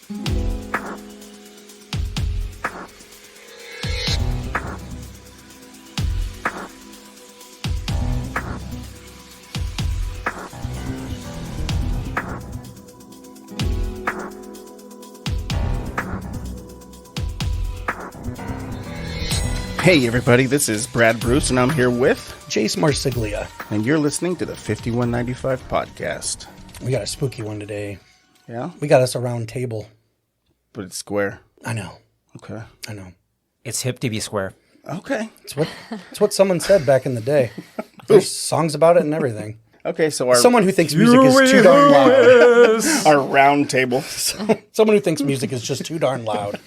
Hey everybody, this is Brad Bruce, and I'm here with Jace Marsiglia. And you're listening to the 5195 podcast. We got a spooky one today. Yeah? We got us a round table. But it's square. I know. Okay. I know. It's hip to be square. Okay. It's what someone said back in the day. There's songs about it and everything. Okay, so our... Someone who thinks music is too darn loud. Our round table. Someone who thinks music is just too darn loud.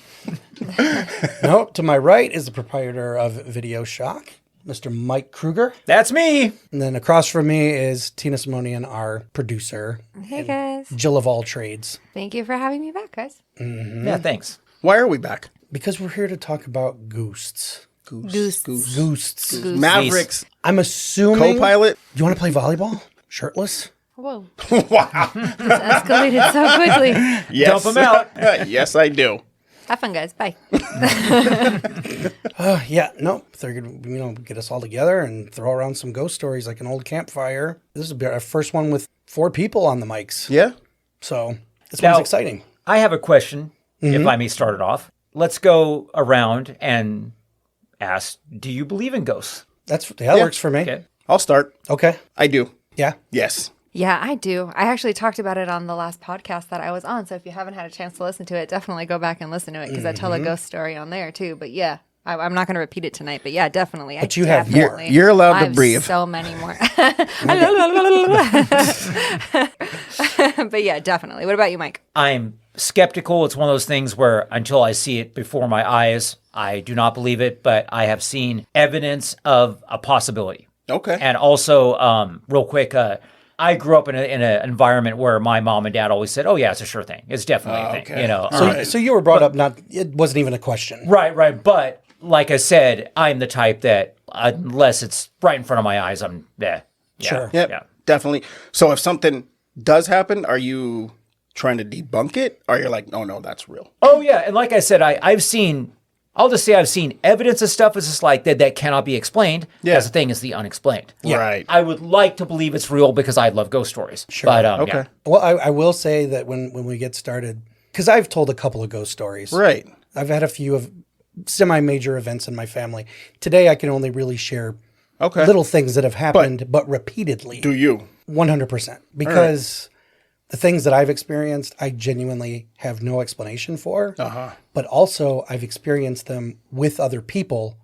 No, to my right is the proprietor of Video Shock, Mr. Mike Kruger. That's me. And then across from me is Tina Simonian, our producer. Hey, guys. Jill of all trades. Thank you for having me back, guys. Mm-hmm. Yeah, thanks. Why are we back? Because we're here to talk about ghosts. Ghosts. Mavericks. I'm assuming... Co-pilot. You want to play volleyball? Shirtless? Whoa. Wow. This escalated so quickly. Yes. Dump 'em out. Yes, I do. Have fun, guys. Bye. Yeah, no. Figured, get us all together and throw around some ghost stories like an old campfire. This will be our first one with 4 people on the mics. Yeah? So this Now, one's exciting. I have a question, if I may start it off. Let's go around and ask, do you believe in ghosts? That works for me. Okay. I'll start. Okay. I do. Yeah. Yes. Yeah, I do. I actually talked about it on the last podcast that I was on. So if you haven't had a chance to listen to it, definitely go back and listen to it because I tell a ghost story on there too. But yeah, I'm not going to repeat it tonight. But yeah, definitely. But you have more. You're allowed to I have breathe. so many more. But yeah, definitely. What about you, Mike? I'm skeptical. It's one of those things where until I see it before my eyes, I do not believe it. But I have seen evidence of a possibility. Okay. And also, real quick, I grew up in an environment where my mom and dad always said, "Oh yeah, it's a sure thing. It's definitely a thing." Okay. You know. So you were brought up it wasn't even a question. Right. But like I said, I'm the type that unless it's right in front of my eyes, I'm Sure. Yep, Yeah. definitely. So if something does happen, are you trying to debunk it? Or you're like, no, that's real? Oh yeah, and like I said, I've seen. I'll just say I've seen evidence of stuff that's just like that cannot be explained. Yeah. That's the thing, is the unexplained. Yeah. Right. I would like to believe it's real because I love ghost stories. Sure. But Okay. yeah. Well, I will say that when we get started, because I've told a couple of ghost stories. Right. I've had a few of semi-major events in my family. Today, I can only really share Okay. little things that have happened, but repeatedly. Do you? 100%. Because the things that I've experienced, I genuinely have no explanation for. But also, I've experienced them with other people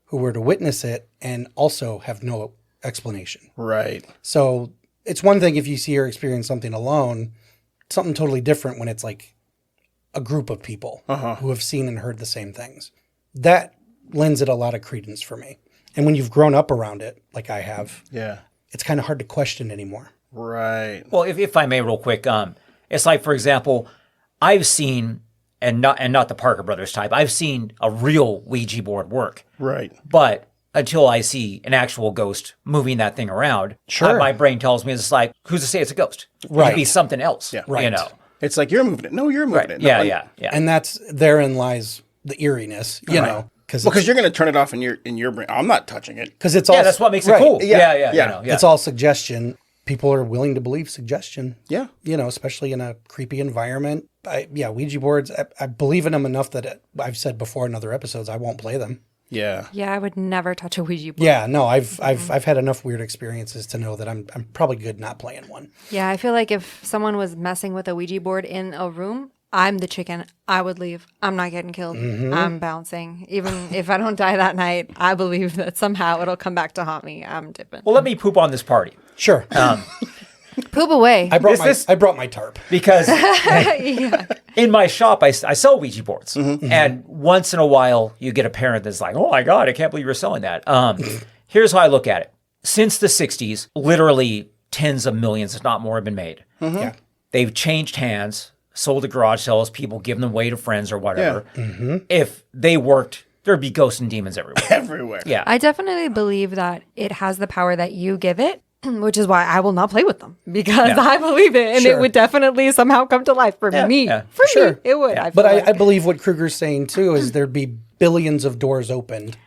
who were to witness it and also have no explanation. Right. So it's one thing if you see or experience something alone, something totally different when it's like a group of people who have seen and heard the same things. That lends it a lot of credence for me. And when you've grown up around it, like I have, Yeah. it's kind of hard to question anymore. Right. Well, if I may, real quick, it's like, for example, I've seen, and not the Parker Brothers type, I've seen a real Ouija board work. Right. But until I see an actual ghost moving that thing around, Sure. my brain tells me it's like, who's to say it's a ghost? It Right. could be something else. Yeah. Right. You know. It's like, you're moving it. No, you're moving Right. it. Yeah, No, yeah. And therein lies the eeriness, you know, Because you're going to turn it off in your brain. I'm not touching it. because it's all That's what makes it right. cool. Yeah. Yeah. Yeah. You know, yeah. It's all suggestion. People are willing to believe suggestion. Yeah. You know, especially in a creepy environment. Ouija boards, I believe in them enough that I've said before in other episodes, I won't play them. Yeah. Yeah, I would never touch a Ouija board. Yeah, no, I've had enough weird experiences to know that I'm probably good not playing one. Yeah, I feel like if someone was messing with a Ouija board in a room, I'm the chicken. I would leave. I'm not getting killed. I'm bouncing. Even if I don't die that night, I believe that somehow it'll come back to haunt me. I'm dipping. Well, let me poop on this party. Sure. Poop away. I brought my tarp. Because in my shop, I sell Ouija boards. And once in a while, you get a parent that's like, oh my God, I can't believe you're selling that. Here's how I look at it. Since the 60s, literally tens of millions, if not more, have been made. Yeah. They've changed hands, sold to garage sales, people giving them away to friends or whatever. If they worked, there'd be ghosts and demons everywhere. Everywhere. Yeah. I definitely believe that it has the power that you give it. which is why I will not play with them because I believe it, and it would definitely somehow come to life for me. Yeah. For me, it would. Yeah. I feel But I believe what Kruger's saying too is there'd be billions of doors opened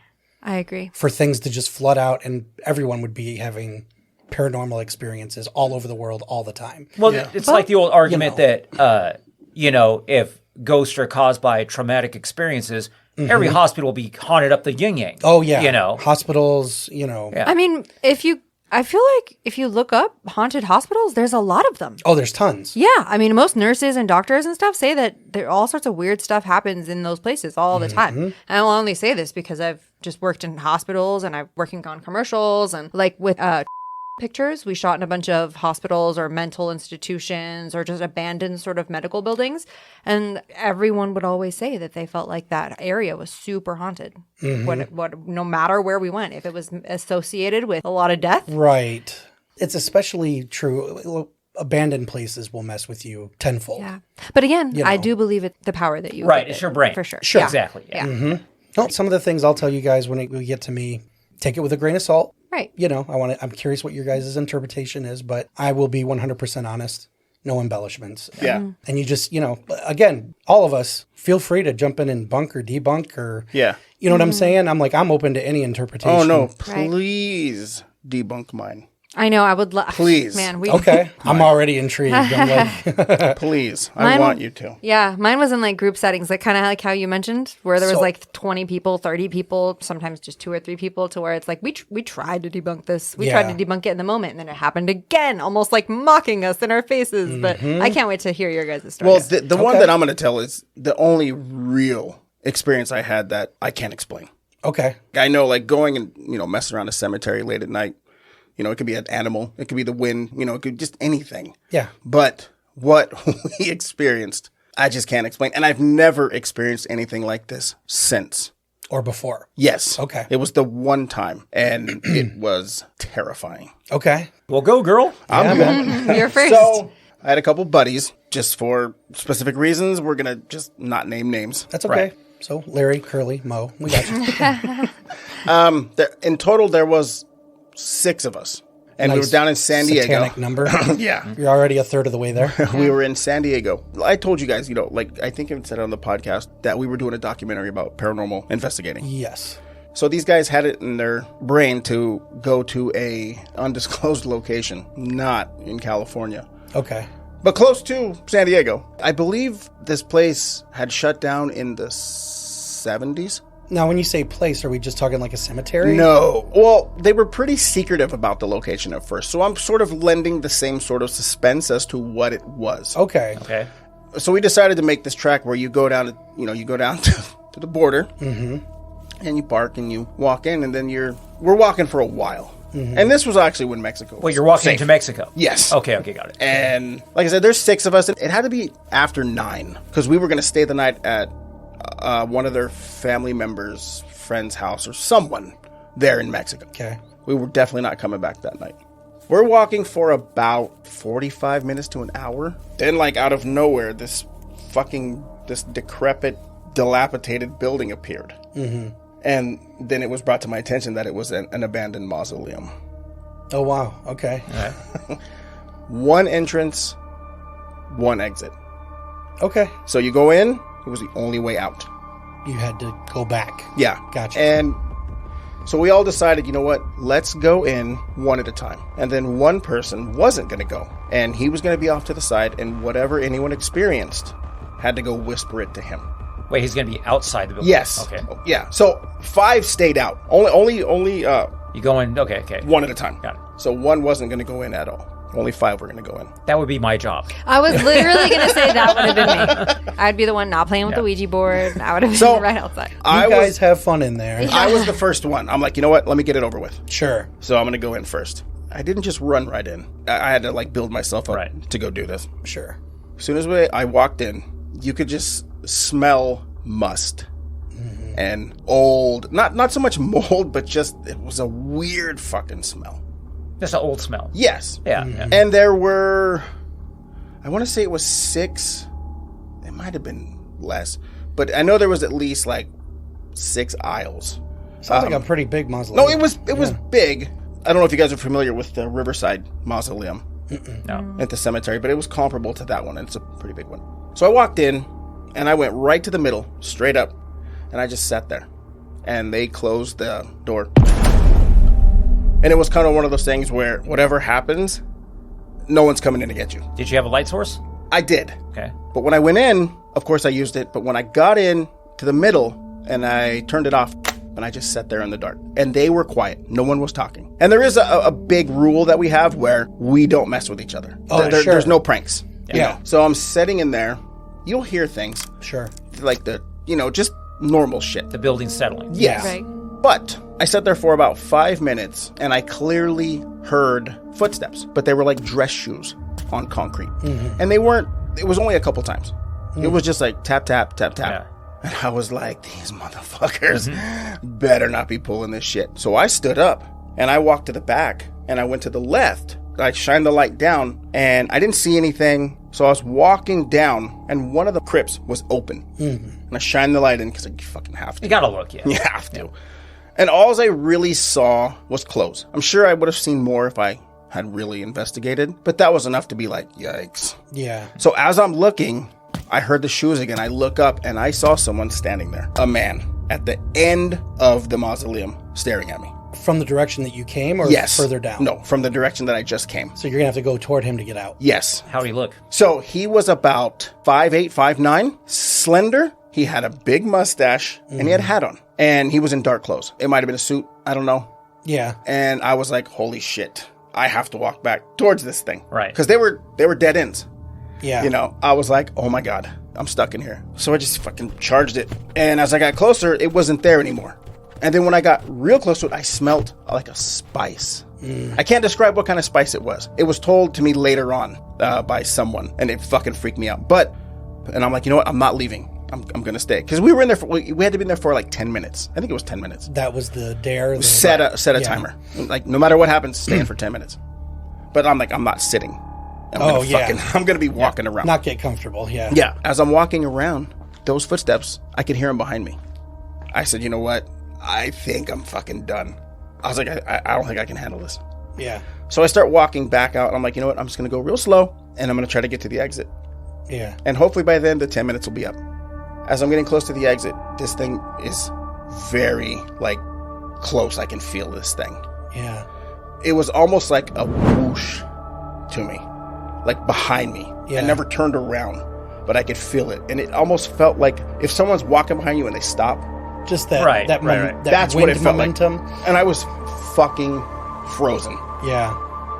I agree. for things to just flood out, and everyone would be having paranormal experiences all over the world all the time. Well, it's like the old argument that, if ghosts are caused by traumatic experiences, every hospital will be haunted up the yin-yang. Oh, yeah. Hospitals, Yeah. I mean, I feel like if you look up haunted hospitals, there's a lot of them. Oh, there's tons. Yeah, I mean, most nurses and doctors and stuff say that there all sorts of weird stuff happens in those places all the time. And I'll only say this because I've just worked in hospitals and I'm working on commercials and like with pictures we shot in a bunch of hospitals or mental institutions or just abandoned sort of medical buildings, and everyone would always say that they felt like that area was super haunted. No matter where we went, if it was associated with a lot of death. Right. It's especially true. Abandoned places will mess with you tenfold. Yeah, but again, I do believe it's the power that you Right, give it's it, your brain. for sure. Sure. Yeah. Exactly. Yeah. Well, some of the things I'll tell you guys when we get to me, take it with a grain of salt. Right. I'm curious what your guys' interpretation is, but I will be 100% honest. No embellishments. Yeah. And you just, again, all of us feel free to jump in and bunk or debunk or, Yeah. you know what I'm saying? I'm open to any interpretation. Oh, no. Right. Please debunk mine. I know. I would love. Please. Man, Okay. I'm already intrigued. I'm like, Please. I Mine- want you to. Yeah, mine was in like group settings, like kind of like how you mentioned, where there was So- like 20 people, 30 people, sometimes just 2 or 3 people, to where it's like we tried to debunk this, we tried to debunk it in the moment, and then it happened again, almost like mocking us in our faces. But I can't wait to hear your guys' stories. Well, the one that I'm going to tell is the only real experience I had that I can't explain. okay. I know, like going and, messing around a cemetery late at night, it could be an animal, it could be the wind, it could just anything. Yeah. But what we experienced, I just can't explain. And I've never experienced anything like this since. Or before. Yes. Okay. It was the one time, and it was terrifying. Okay. Well, go, girl. I'm going. You're first. So I had a couple buddies, just for specific reasons. We're going to just not name names. That's okay. Right. So Larry, Curly, Mo, we got you. In total, there was 6 of us. And we were Nice down in San Diego. Satanic number. Yeah. You're already a third of the way there. We were in San Diego. I told you guys, I think I said it on the podcast that we were doing a documentary about paranormal investigating. Yes. So these guys had it in their brain to go to a undisclosed location, not in California, Okay. but close to San Diego. I believe this place had shut down in the 70s. Now, when you say place, are we just talking like a cemetery? No. Well, they were pretty secretive about the location at first. So I'm sort of lending the same sort of suspense as to what it was. Okay. Okay. So we decided to make this track where you go down to, to the border, and you park and you walk in, and then we're walking for a while. And this was actually when Mexico was Well, you're walking safe. into Mexico. Yes. Okay, got it. And like I said, there's 6 of us. It had to be after 9 because we were going to stay the night at one of their family members' friend's house or someone there in Mexico. Okay. We were definitely not coming back that night. We're walking for about 45 minutes to an hour. Then, like, out of nowhere, this decrepit, dilapidated building appeared. Mm-hmm. And then it was brought to my attention that it was an abandoned mausoleum. Oh, wow. Okay. One entrance, one exit. Okay. So you go in, it was the only way out. You had to go back. Yeah. Gotcha. And so we all decided, you know what? Let's go in one at a time. And then one person wasn't going to go. And he was going to be off to the side. And whatever anyone experienced had to go whisper it to him. Wait, he's going to be outside the building? Yes. Okay. Yeah. So 5 stayed out. Only You go in? Okay. one at a time. Got it. So one wasn't going to go in at all. Only 5 were going to go in. That would be my job. I was literally going to say that would have been me. I'd be the one not playing with the Ouija board. I would have been right outside. You guys have fun in there. I was the first one. I'm like, you know what? Let me get it over with. Sure. So I'm going to go in first. I didn't just run right in. I had to build myself up to go do this. Sure. As soon as I walked in, you could just smell must and old. Not so much mold, but just it was a weird fucking smell. Just an old smell. Yes. Yeah. And there were, I want to say it was 6. It might have been less, but I know there was at least 6 aisles. Sounds like a pretty big mausoleum. No, it was big, I don't know if you guys are familiar with the Riverside Mausoleum. No. At the cemetery, but it was comparable to that one. And it's a pretty big one. So I walked in, and I went right to the middle, straight up, and I just sat there. And they closed the door. And it was kind of one of those things where whatever happens, no one's coming in to get you. Did you have a light source? I did. Okay. But when I went in, of course I used it. But when I got in to the middle and I turned it off, and I just sat there in the dark. And they were quiet. No one was talking. And there is a big rule that we have where we don't mess with each other. Oh, sure. There's no pranks. Yeah. So I'm sitting in there. You'll hear things. Sure. Like just normal shit. The building's settling. Yes. Right. But I sat there for about 5 minutes and I clearly heard footsteps, but they were like dress shoes on concrete. Mm-hmm. And it was only a couple times. Mm-hmm. It was just like tap, tap, tap, tap. Yeah. And I was like, these motherfuckers better not be pulling this shit. So I stood up and I walked to the back and I went to the left. I shined the light down and I didn't see anything. So I was walking down and one of the crypts was open. Mm-hmm. And I shined the light in because I fucking have to. You gotta look, yeah. You have to. Yeah. And all I really saw was clothes. I'm sure I would have seen more if I had really investigated, but that was enough to be like, yikes. Yeah. So as I'm looking, I heard the shoes again. I look up and I saw someone standing there. A man at the end of the mausoleum staring at me. From the direction that you came or further down? No, from the direction that I just came. So you're going to have to go toward him to get out? Yes. How'd he look? So he was about 5'8", 5'9", slender. He had a big mustache and he had a hat on. And he was in dark clothes. It might have been a suit. I don't know. Yeah. And I was like, holy shit. I have to walk back towards this thing. Right. Because they were dead ends. Yeah. I was like, oh my God, I'm stuck in here. So I just fucking charged it. And as I got closer, it wasn't there anymore. And then when I got real close to it, I smelled like a spice. I can't describe what kind of spice it was. It was told to me later on by someone, and it fucking freaked me out. And I'm like, you know what? I'm not leaving. I'm going to stay. Because we were in there we had to be in there for like 10 minutes. I think it was 10 minutes. That was the dare? Set a timer. Like, no matter what happens, stay in for 10 minutes. But I'm like, I'm not sitting. I'm going to be walking around. Not get comfortable, yeah. Yeah. As I'm walking around, those footsteps, I could hear them behind me. I said, you know what? I think I'm fucking done. I was like, I don't think I can handle this. Yeah. So I start walking back out. And I'm like, you know what? I'm just going to go real slow. And I'm going to try to get to the exit. Yeah. And hopefully by then, the 10 minutes will be up. As I'm getting close to the exit, this thing is very, close. I can feel this thing. Yeah. It was almost like a whoosh to me. Like behind me. Yeah. I never turned around, but I could feel it. And it almost felt like if someone's walking behind you and they stop. Just that, Right. that That's what it felt momentum. like. And I was fucking frozen. Yeah.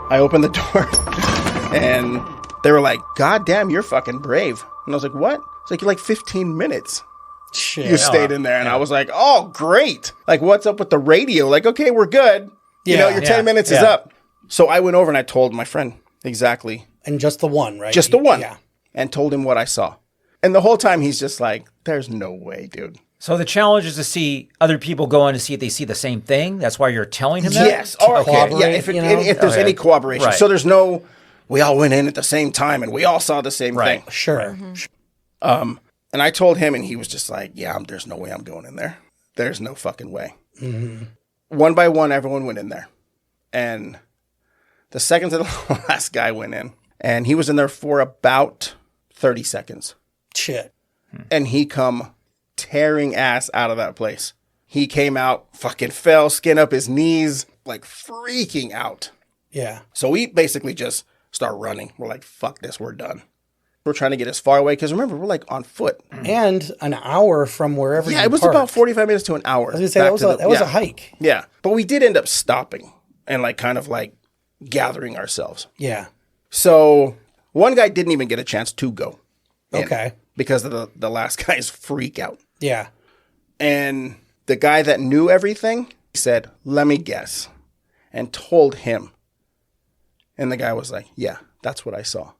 I opened the door and they were like, God damn, you're fucking brave. And I was like, what? It's like, you're like 15 minutes. Shit. You stayed in there. And I was like, oh, great. Like, what's up with the radio? Like, okay, we're good. Yeah. Your 10 minutes is up. So I went over and I told my friend exactly. And just the one, right? Just the one. Yeah. And told him what I saw. And the whole time he's just like, there's no way, dude. So the challenge is to see other people go on to see if they see the same thing. That's why you're telling him that? Yes. Or, okay. Yeah, corroborate, if there's Okay. any cooperation. Right. So there's no, we all went in at the same time and we all saw the same thing. Sure. And I told him and he was just like, yeah, there's no way I'm going in there. There's no fucking way. Mm-hmm. One by one, everyone went in there. And the second to the last guy went in. And he was in there for about 30 seconds. Shit. And he come tearing ass out of that place. He came out, fucking fell, skin up his knees, like freaking out. Yeah. So we basically just start running. We're like, fuck this, we're done. We're trying to get as far away, because remember, we're like on foot. And an hour from wherever you Yeah, it was parked. about 45 minutes to an hour. I was going to say, that was a hike. Yeah. But we did end up stopping and kind of gathering ourselves. Yeah. So one guy didn't even get a chance to go in Okay. because of the last guy's freak out. Yeah. And the guy that knew everything said, let me guess, and told him. And the guy was like, yeah, that's what I saw.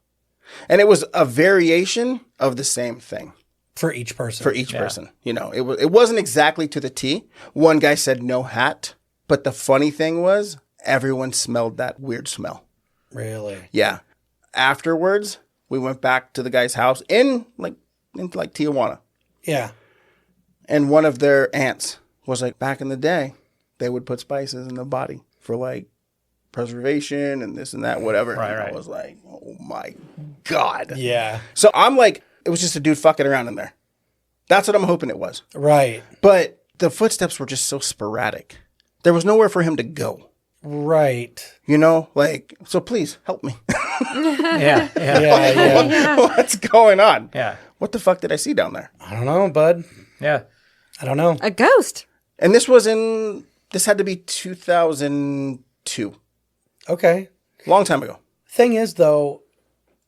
And it was a variation of the same thing. For each person. For each person. It wasn't exactly to the T. One guy said no hat. But the funny thing was, everyone smelled that weird smell. Really? Yeah. Afterwards, we went back to the guy's house into Tijuana. Yeah. And one of their aunts was like, back in the day, they would put spices in the body for preservation and this and that, whatever. Right, and right. I was like, oh my God. Yeah. So I'm like, it was just a dude fucking around in there. That's what I'm hoping it was. Right. But the footsteps were just so sporadic. There was nowhere for him to go. Right. You know, like, so please help me. Yeah. Yeah. Yeah. What's going on? Yeah. What the fuck did I see down there? I don't know, bud. Yeah. I don't know. A ghost. And this had to be 2002. Okay. Long time ago. Thing is, though,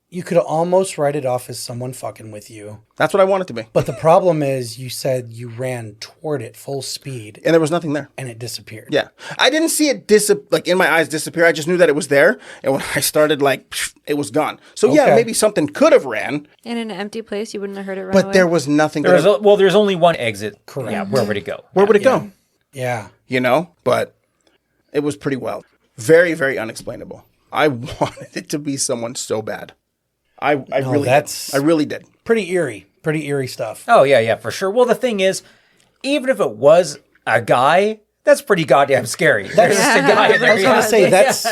you could almost write it off as someone fucking with you. That's what I want it to be. But the problem is you said you ran toward it full speed And there was nothing there. and it disappeared. Yeah. I didn't see it like in my eyes disappear. I just knew that it was there. And when I started, like, it was gone. So yeah, Okay. maybe something could have ran, In an empty place, you wouldn't have heard it run but away. there was nothing. There's only one exit. Correct. Yeah. Where would it go? Where would it go? Yeah. You know? But it was pretty wild. Very, very unexplainable. I wanted it to be someone so bad. I really did. Pretty eerie stuff. Oh, yeah, yeah, for sure. Well, the thing is, even if it was a guy, that's pretty goddamn scary. There's just a guy in there. I was going to say, that's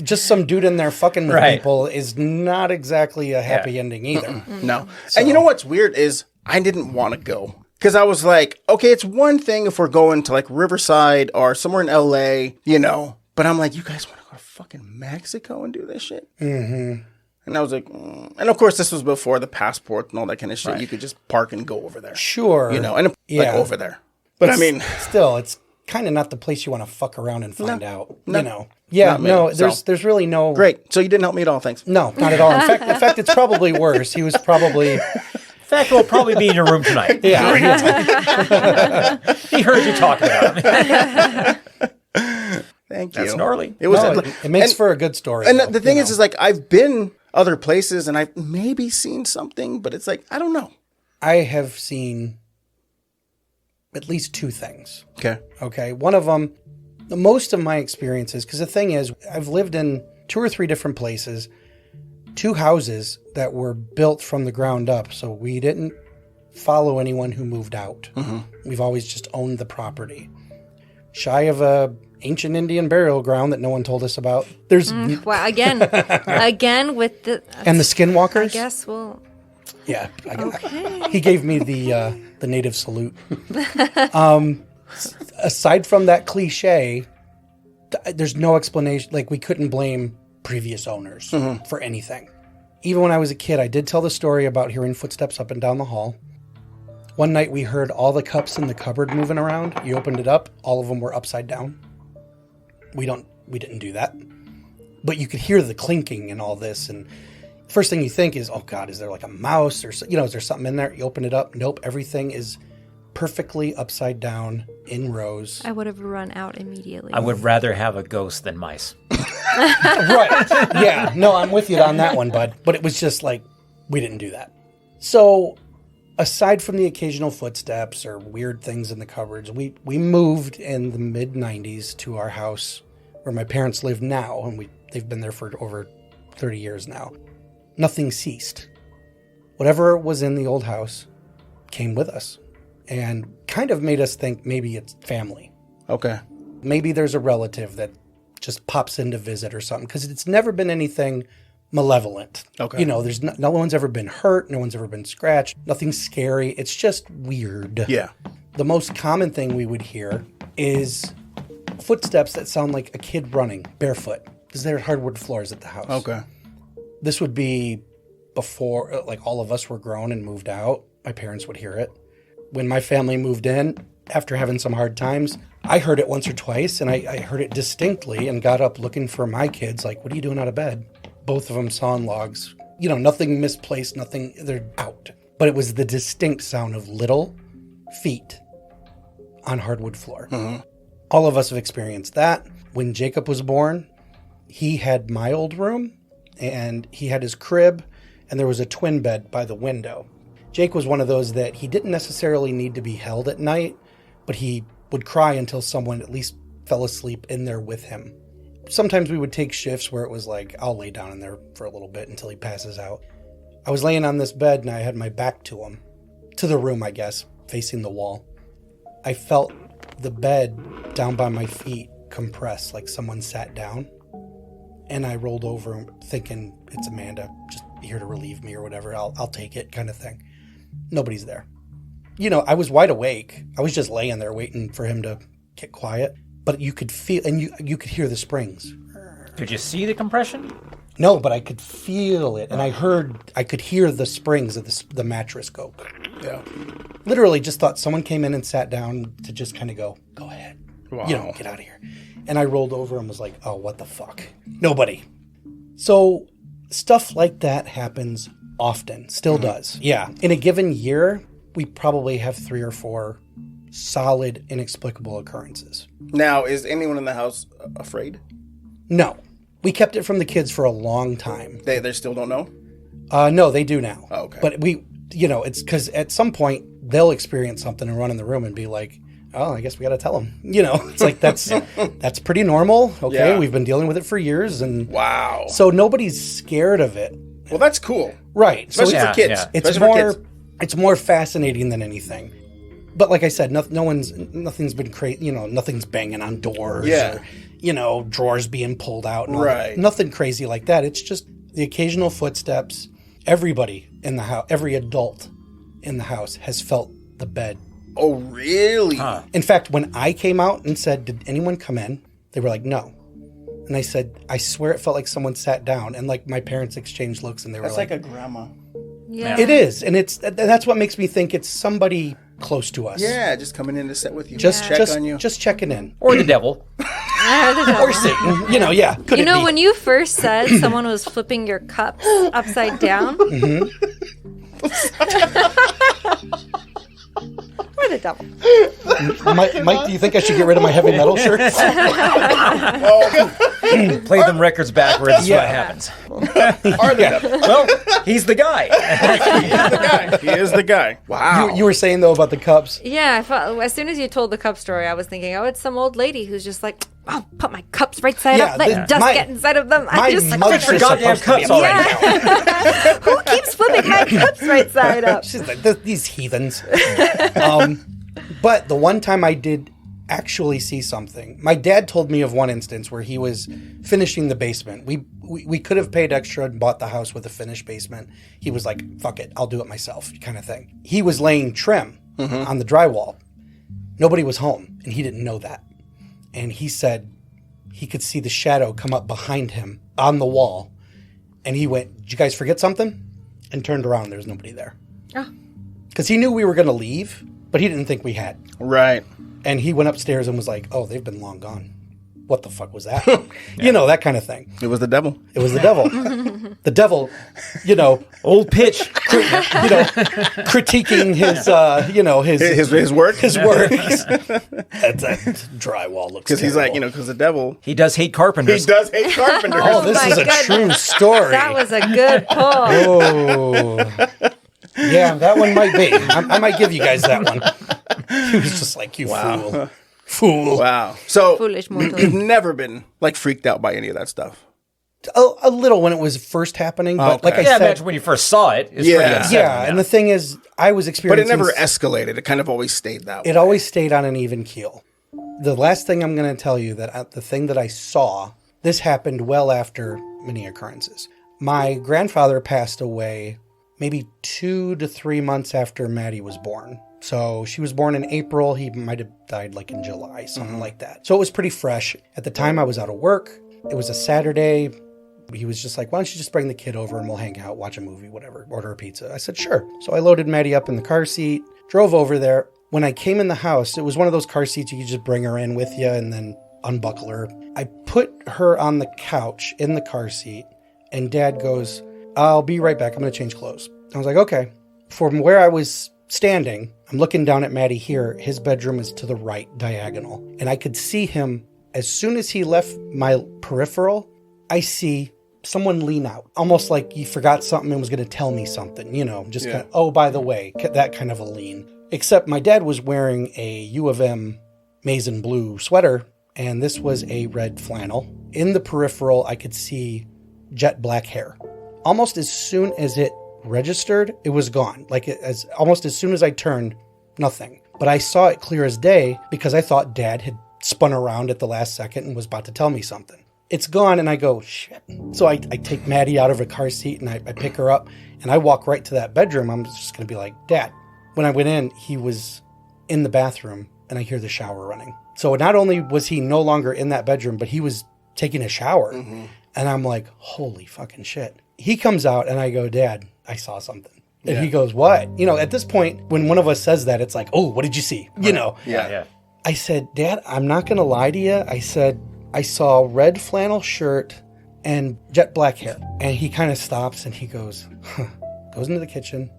just some dude in there fucking with Right. people is not exactly a happy ending either. No. And you know what's weird is I didn't want to go. Because I was like, okay, it's one thing if we're going to like Riverside or somewhere in LA, you know. But I'm like, you guys want to go to fucking Mexico and do this shit? Mm-hmm. And I was like, And of course, this was before the passport and all that kind of shit. Right. You could just park and go over there. Sure. You know, and like over there. But I mean, still, it's kind of not the place you want to fuck around and find out. No. You know. Yeah, Not me. no, So- there's really no. great. So you didn't help me at all. Thanks. No, not at all. In fact, it's probably worse. He was probably. In fact, we'll probably be in your room tonight. Yeah. He heard you talking about him. Thank you. That's gnarly. It was. No, it makes for a good story. And though, the thing you is know. like I've been other places and I've maybe seen something, but it's like I don't know. I have seen at least two things. Okay. Okay. One of them, most of my experiences, because the thing is, I've lived in 2 or 3 different places, 2 houses that were built from the ground up. So we didn't follow anyone who moved out. Mm-hmm. We've always just owned the property. Shy of a ancient Indian burial ground that no one told us about. There's Well, again with the. and the skinwalkers. I guess we'll. Yeah. Okay. He gave me the native salute. Aside from that cliche, there's no explanation. Like, we couldn't blame previous owners for anything. Even when I was a kid, I did tell the story about hearing footsteps up and down the hall. One night we heard all the cups in the cupboard moving around. You opened it up, all of them were upside down. We didn't do that. But you could hear the clinking and all this, and first thing you think is, oh God, is there like a mouse or, is there something in there? You open it up. Nope. Everything is perfectly upside down in rows. I would have run out immediately. I would rather have a ghost than mice. Right. Yeah. No, I'm with you on that one, bud. But it was just like, we didn't do that. So aside from the occasional footsteps or weird things in the cupboards, we moved in the mid-90s to our house where my parents live now, and they've been there for over 30 years now. Nothing ceased. Whatever was in the old house came with us and kind of made us think maybe it's family. Okay. Maybe there's a relative that just pops in to visit or something, because it's never been anything malevolent. Okay. There's no one's ever been hurt. No one's ever been scratched. Nothing scary. It's just weird. Yeah. The most common thing we would hear is footsteps that sound like a kid running barefoot, because there are hardwood floors at the house. Okay. This would be before, like, all of us were grown and moved out. My parents would hear it. When my family moved in, after having some hard times, I heard it once or twice, and I heard it distinctly and got up looking for my kids, like, what are you doing out of bed? Both of them sawing logs. Nothing misplaced, nothing, they're out. But it was the distinct sound of little feet on hardwood floor. Mm-hmm. All of us have experienced that. When Jacob was born, he had my old room, and he had his crib, and there was a twin bed by the window. Jake was one of those that he didn't necessarily need to be held at night, but he would cry until someone at least fell asleep in there with him. Sometimes we would take shifts where it was like, I'll lay down in there for a little bit until he passes out. I was laying on this bed and I had my back to him, to the room, I guess, facing the wall. I felt the bed down by my feet compress like someone sat down. And I rolled over thinking it's Amanda, just here to relieve me or whatever. I'll take it kind of thing. Nobody's there. You know, I was wide awake. I was just laying there waiting for him to get quiet. But you could feel, and you could hear the springs. Could you see the compression? No, but I could feel it. And I could hear the springs of the mattress go. Yeah. Literally just thought someone came in and sat down to just kind of go ahead. Wow. You know, get out of here. And I rolled over and was like, oh, what the fuck? Nobody. So stuff like that happens often. Still does. Yeah. In a given year, we probably have 3 or 4 solid, inexplicable occurrences. Now, is anyone in the house afraid? No. We kept it from the kids for a long time. They still don't know? No, they do now. Oh, okay. But it's because at some point they'll experience something and run in the room and be like, oh, I guess we got to tell them. You know, it's like, that's pretty normal. Okay. Yeah. We've been dealing with it for years. And wow. So nobody's scared of it. Well, that's cool. Right. Especially So for kids. Yeah. It's more fascinating than anything. But like I said, nothing's been crazy. You know, nothing's banging on doors. Yeah. Or, you know, drawers being pulled out. And all Right. that. Nothing crazy like that. It's just the occasional footsteps. Everybody in the house, every adult in the house has felt the bed. Oh, really? Huh. In fact, when I came out and said, did anyone come in? They were like, no. And I said, I swear it felt like someone sat down. And like my parents exchanged looks and they were That's like a grandma. Yeah. it is. And that's what makes me think it's somebody close to us. Yeah, just coming in to sit with you. Just check on you. Just checking in. Or the devil? Or Satan. You know, yeah. Could You it know, be? when you first said someone was flipping your cups upside down, or the devil. Mike, do you think I should get rid of my heavy metal shirt? Play them records backwards. Yeah. What happens? Or the devil. Well, he's the guy. He is the guy. Wow. You were saying, though, about the cups. Yeah, I thought as soon as you told the cup story, I was thinking, oh, it's some old lady who's just like, oh, put my cups right side Yeah, up, let dust get inside of them. My I'm just like, mug's for just goddamn supposed to be cups all upside right down. who keeps flipping my cups right side up? She's like, these heathens. But the one time I did actually see something, my dad told me of one instance where he was finishing the basement. We could have paid extra and bought the house with a finished basement. He was like, fuck it, I'll do it myself, kind of thing. He was laying trim on the drywall. Nobody was home, and he didn't know that. And he said he could see the shadow come up behind him on the wall. And he went, did you guys forget something? And turned around, there was nobody there. Because he knew we were going to leave, but he didn't think we had. Right. And he went upstairs and was like, oh, they've been long gone. What the fuck was that? You know, that kind of thing. It was the devil. It was the devil. The devil, you know, Old pitch. critiquing his, His work? His work. that drywall looks Because he's like, terrible. because the devil, He does hate he carpenters. does hate carpenters. Oh, this my is a goodness. true story. That was a good pull. Oh. Yeah, that one might be. I might give you guys that one. He was just like, you fool. Wow. So, Foolish mortal. you've never been, freaked out by any of that stuff? A little when it was first happening, but Okay. like I Yeah, said, imagine when you first saw it. It's Yeah. pretty unsettling. yeah, and the thing is, I was But experiencing... it never escalated. It kind of always stayed that way. It always stayed on an even keel. The last thing I'm going to tell you, the thing that I saw, this happened well after many occurrences. My grandfather passed away maybe 2 to 3 months after Maddie was born. So she was born in April. He might have died in July, something like that. So it was pretty fresh. At the time, I was out of work. It was a Saturday. He was just like, why don't you just bring the kid over and we'll hang out, watch a movie, whatever, order a pizza. I said, sure. So I loaded Maddie up in the car seat, drove over there. When I came in the house, it was one of those car seats you could just bring her in with you and then unbuckle her. I put her on the couch in the car seat and Dad goes, I'll be right back. I'm going to change clothes. I was like, okay. From where I was standing, I'm looking down at Maddie here. His bedroom is to the right, diagonal. And I could see him, as soon as he left my peripheral, I see someone lean out. Almost like he forgot something and was going to tell me something, just kind of, oh, by the way, that kind of a lean. Except my dad was wearing a U of M maize and blue sweater, and this was a red flannel. In the peripheral, I could see jet black hair. Almost as soon as it registered, it was gone. Almost as soon as I turned, nothing. But I saw it clear as day because I thought Dad had spun around at the last second and was about to tell me something. it's gone. And I go, shit. So I take Maddie out of a car seat and I pick her up and I walk right to that bedroom. I'm just going to be like, Dad. When I went in, he was in the bathroom and I hear the shower running. So not only was he no longer in that bedroom, but he was taking a shower. And I'm like, holy fucking shit. He comes out and I go, Dad, I saw something. And he goes, what? You know, at this point, when one of us says that, it's like, oh, what did you see? You know? Yeah. I said, Dad, I'm not going to lie to you. I said, I saw a red flannel shirt and jet black hair. And he kind of stops and he goes, goes into the kitchen,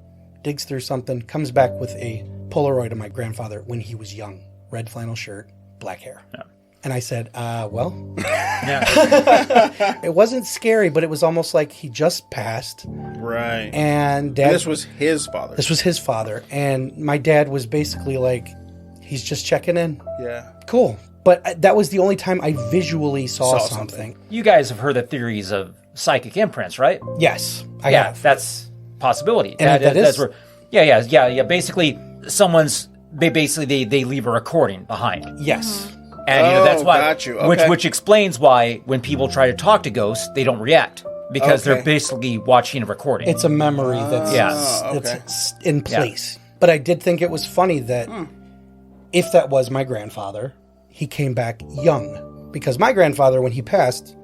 digs through something, comes back with a Polaroid of my grandfather when he was young. Red flannel shirt, black hair. Yeah. And I said, well, it wasn't scary, but it was almost like he just passed. Right. And Dad... And this was his father. This was his father. And my dad was basically like, he's just checking in. Yeah. Cool. But that was the only time I visually saw something. You guys have heard the theories of psychic imprints, right? Yes, I have. That's a possibility. And That's where, yeah. Basically, they leave a recording behind. Yes. And that's why, got you. Okay. which explains why when people try to talk to ghosts, they don't react because they're basically watching a recording. It's a memory that's in place. But I did think it was funny that if that was my grandfather, he came back young. Because my grandfather, when he passed,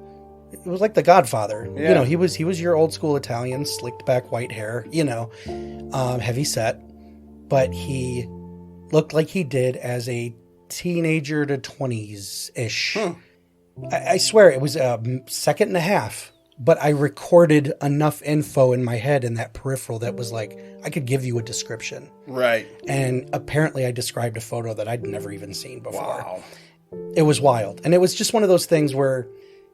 it was like the Godfather. Yeah. You know, he was your old school Italian, slicked back white hair, you know, heavy set. But he looked like he did as a teenager to 20s-ish. I swear it was a second and a half, but I recorded enough info in my head in that peripheral that was like, I could give you a description. Right. And apparently I described a photo that I'd never even seen before. Wow. It was wild. And it was just one of those things where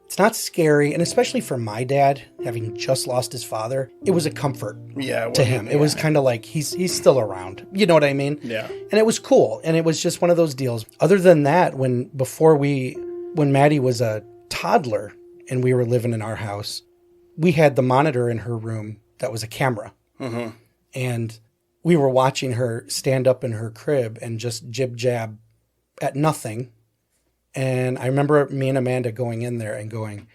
it's not scary. And especially for my dad, having just lost his father, it was a comfort to him. It was kind of like, he's still around. You know what I mean? Yeah. And it was cool. And it was just one of those deals. Other than that, when Maddie was a toddler and we were living in our house, we had the monitor in her room that was a camera. Mm-hmm. And we were watching her stand up in her crib and just jib-jab at nothing. And I remember me and Amanda going in there and going,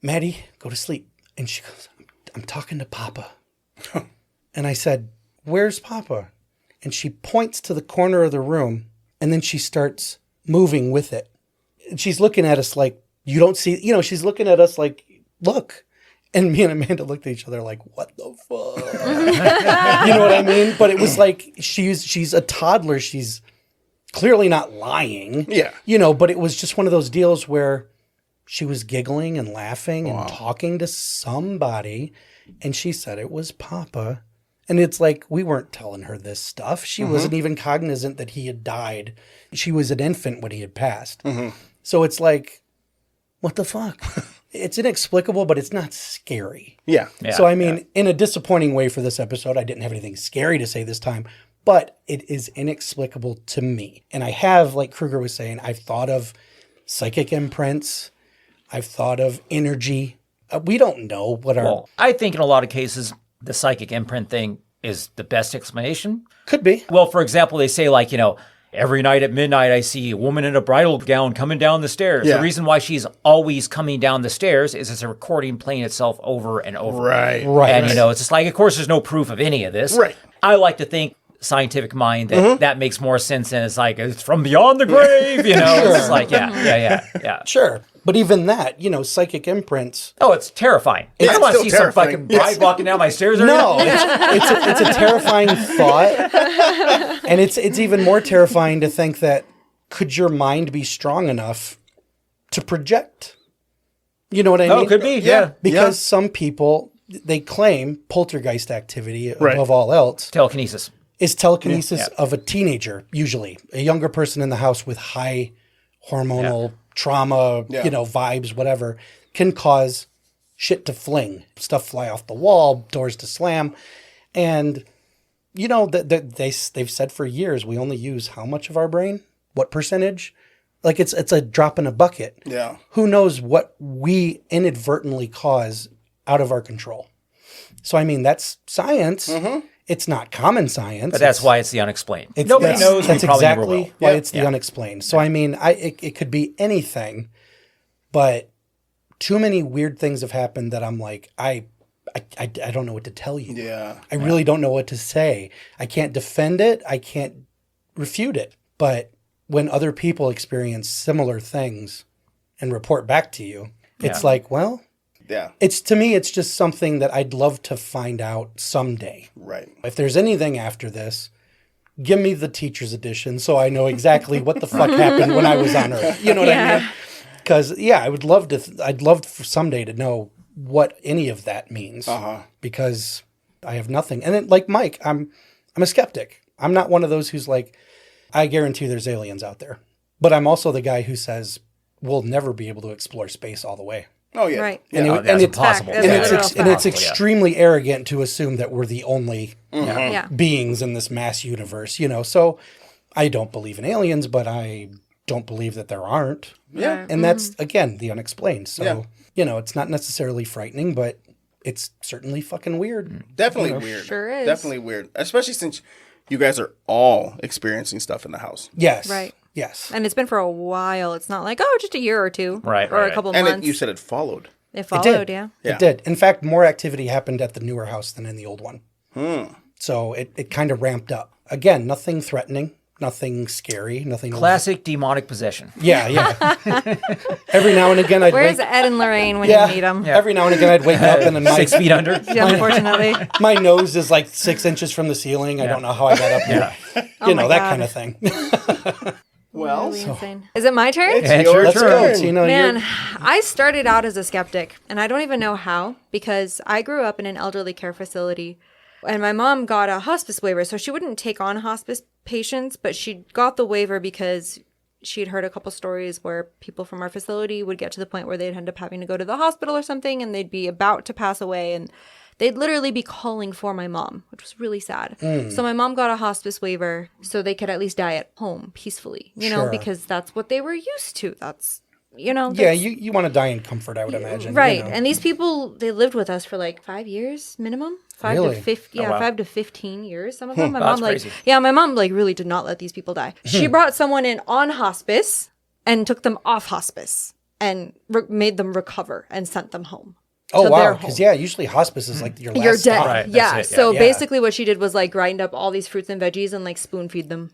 Maddie, go to sleep. And she goes, I'm talking to Papa. And I said, where's Papa? And she points to the corner of the room and then she starts moving with it. And she's looking at us like, you don't see, you know, she's looking at us like, look. And me and Amanda looked at each other like, what the fuck? You know what I mean? But it was like, she's a toddler. She's clearly not lying. Yeah. You know, but it was just one of those deals where she was giggling and laughing and talking to somebody. And she said it was Papa. And it's like, we weren't telling her this stuff. She wasn't even cognizant that he had died. She was an infant when he had passed. So it's like, what the fuck? It's inexplicable, but it's not scary. Yeah. So, I mean, in a disappointing way for this episode, I didn't have anything scary to say this time, but it is inexplicable to me. And I have, like Kruger was saying, I've thought of psychic imprints. I've thought of energy. We don't know what our... Well, I think in a lot of cases, the psychic imprint thing is the best explanation. Could be. Well, for example, they say like, you know, every night at midnight, I see a woman in a bridal gown coming down the stairs. Yeah. The reason why she's always coming down the stairs is it's a recording playing itself over and over. Right. And, you know, it's just like, of course, there's no proof of any of this. Right. I like to think, scientific mind, that that makes more sense than it's like, it's from beyond the grave, you know? It's like, yeah. Sure. But even that, you know, psychic imprints... Oh, it's terrifying. I don't want to see some fucking bride walking down my stairs or No, it's a terrifying thought. And it's even more terrifying to think that, could your mind be strong enough to project? You know what I mean? Oh, it could be, yeah. Because some people, they claim poltergeist activity, above all else, telekinesis. Is telekinesis of a teenager, usually. A younger person in the house with high hormonal trauma, you know, vibes, whatever, can cause shit to fling, stuff fly off the wall, doors to slam. And, you know, they've said for years, we only use how much of our brain? What percentage? Like it's a drop in a bucket. Yeah. Who knows what we inadvertently cause out of our control? So, I mean, that's science. It's not common science. But that's why it's the unexplained. Nobody knows. That's we probably never exactly will. why it's the unexplained. So, I mean, it could be anything, but too many weird things have happened that I'm like, I don't know what to tell you. Yeah. I really don't know what to say. I can't defend it. I can't refute it. But when other people experience similar things and report back to you, it's like, well, Yeah. to me, it's just something that I'd love to find out someday. Right. If there's anything after this, give me the teacher's edition so I know exactly what the fuck happened when I was on Earth. You know what I mean? Because, I'd love for someday to know what any of that means. Because I have nothing. And then, like Mike, I'm a skeptic. I'm not one of those who's like, I guarantee there's aliens out there. But I'm also the guy who says we'll never be able to explore space all the way. Oh, yeah. Right. And, Yeah, that's impossible. Fact. That's and it's fact. extremely arrogant to assume that we're the only Yeah. beings in this mass universe, So I don't believe in aliens, but I don't believe that there aren't. Yeah. And that's, again, the unexplained. So, it's not necessarily frightening, but it's certainly fucking weird. Definitely weird. Sure is. Definitely weird. Especially since you guys are all experiencing stuff in the house. Yes. Right. Yes. And it's been for a while. It's not like, just a year or two. Right, Or right, a couple And months. you said it followed. It It followed, did. yeah. It did. In fact, more activity happened at the newer house than in the old one. So it kind of ramped up. Again, nothing threatening, nothing scary, nothing. Classic demonic possession. Yeah. Every now and again, I'd Where's wake. Ed and Lorraine when you meet them? Every now and again, I'd wake up and then 6 feet under. Yeah, unfortunately. my nose is like 6 inches from the ceiling. I don't know how I got up here. You know, my that God. kind of thing. Well, Really insane. Is it my turn? It's your Let's turn. go. You know, Man, I started out as a skeptic, and I don't even know how, because I grew up in an elderly care facility, and my mom got a hospice waiver, so she wouldn't take on hospice patients, but she got the waiver because she'd heard a couple stories where people from our facility would get to the point where they'd end up having to go to the hospital or something, and they'd be about to pass away, and they'd literally be calling for my mom, which was really sad. So my mom got a hospice waiver so they could at least die at home peacefully, you know, Sure. because that's what they were used to. That's, you know. yeah, that's- you want to die in comfort, I would imagine. Right. You know. And these people, they lived with us for like 5 years minimum. 5 Really? to 15, yeah, wow. 5 to 15 years. Some of them. My That's mom crazy. my mom really did not let these people die. She brought someone in on hospice and took them off hospice and made them recover and sent them home. Oh to wow, their because home. usually hospice is like your last You're dead. stop. Right, Yeah. that's it, So yeah. basically what she did was like grind up all these fruits and veggies and like spoon feed them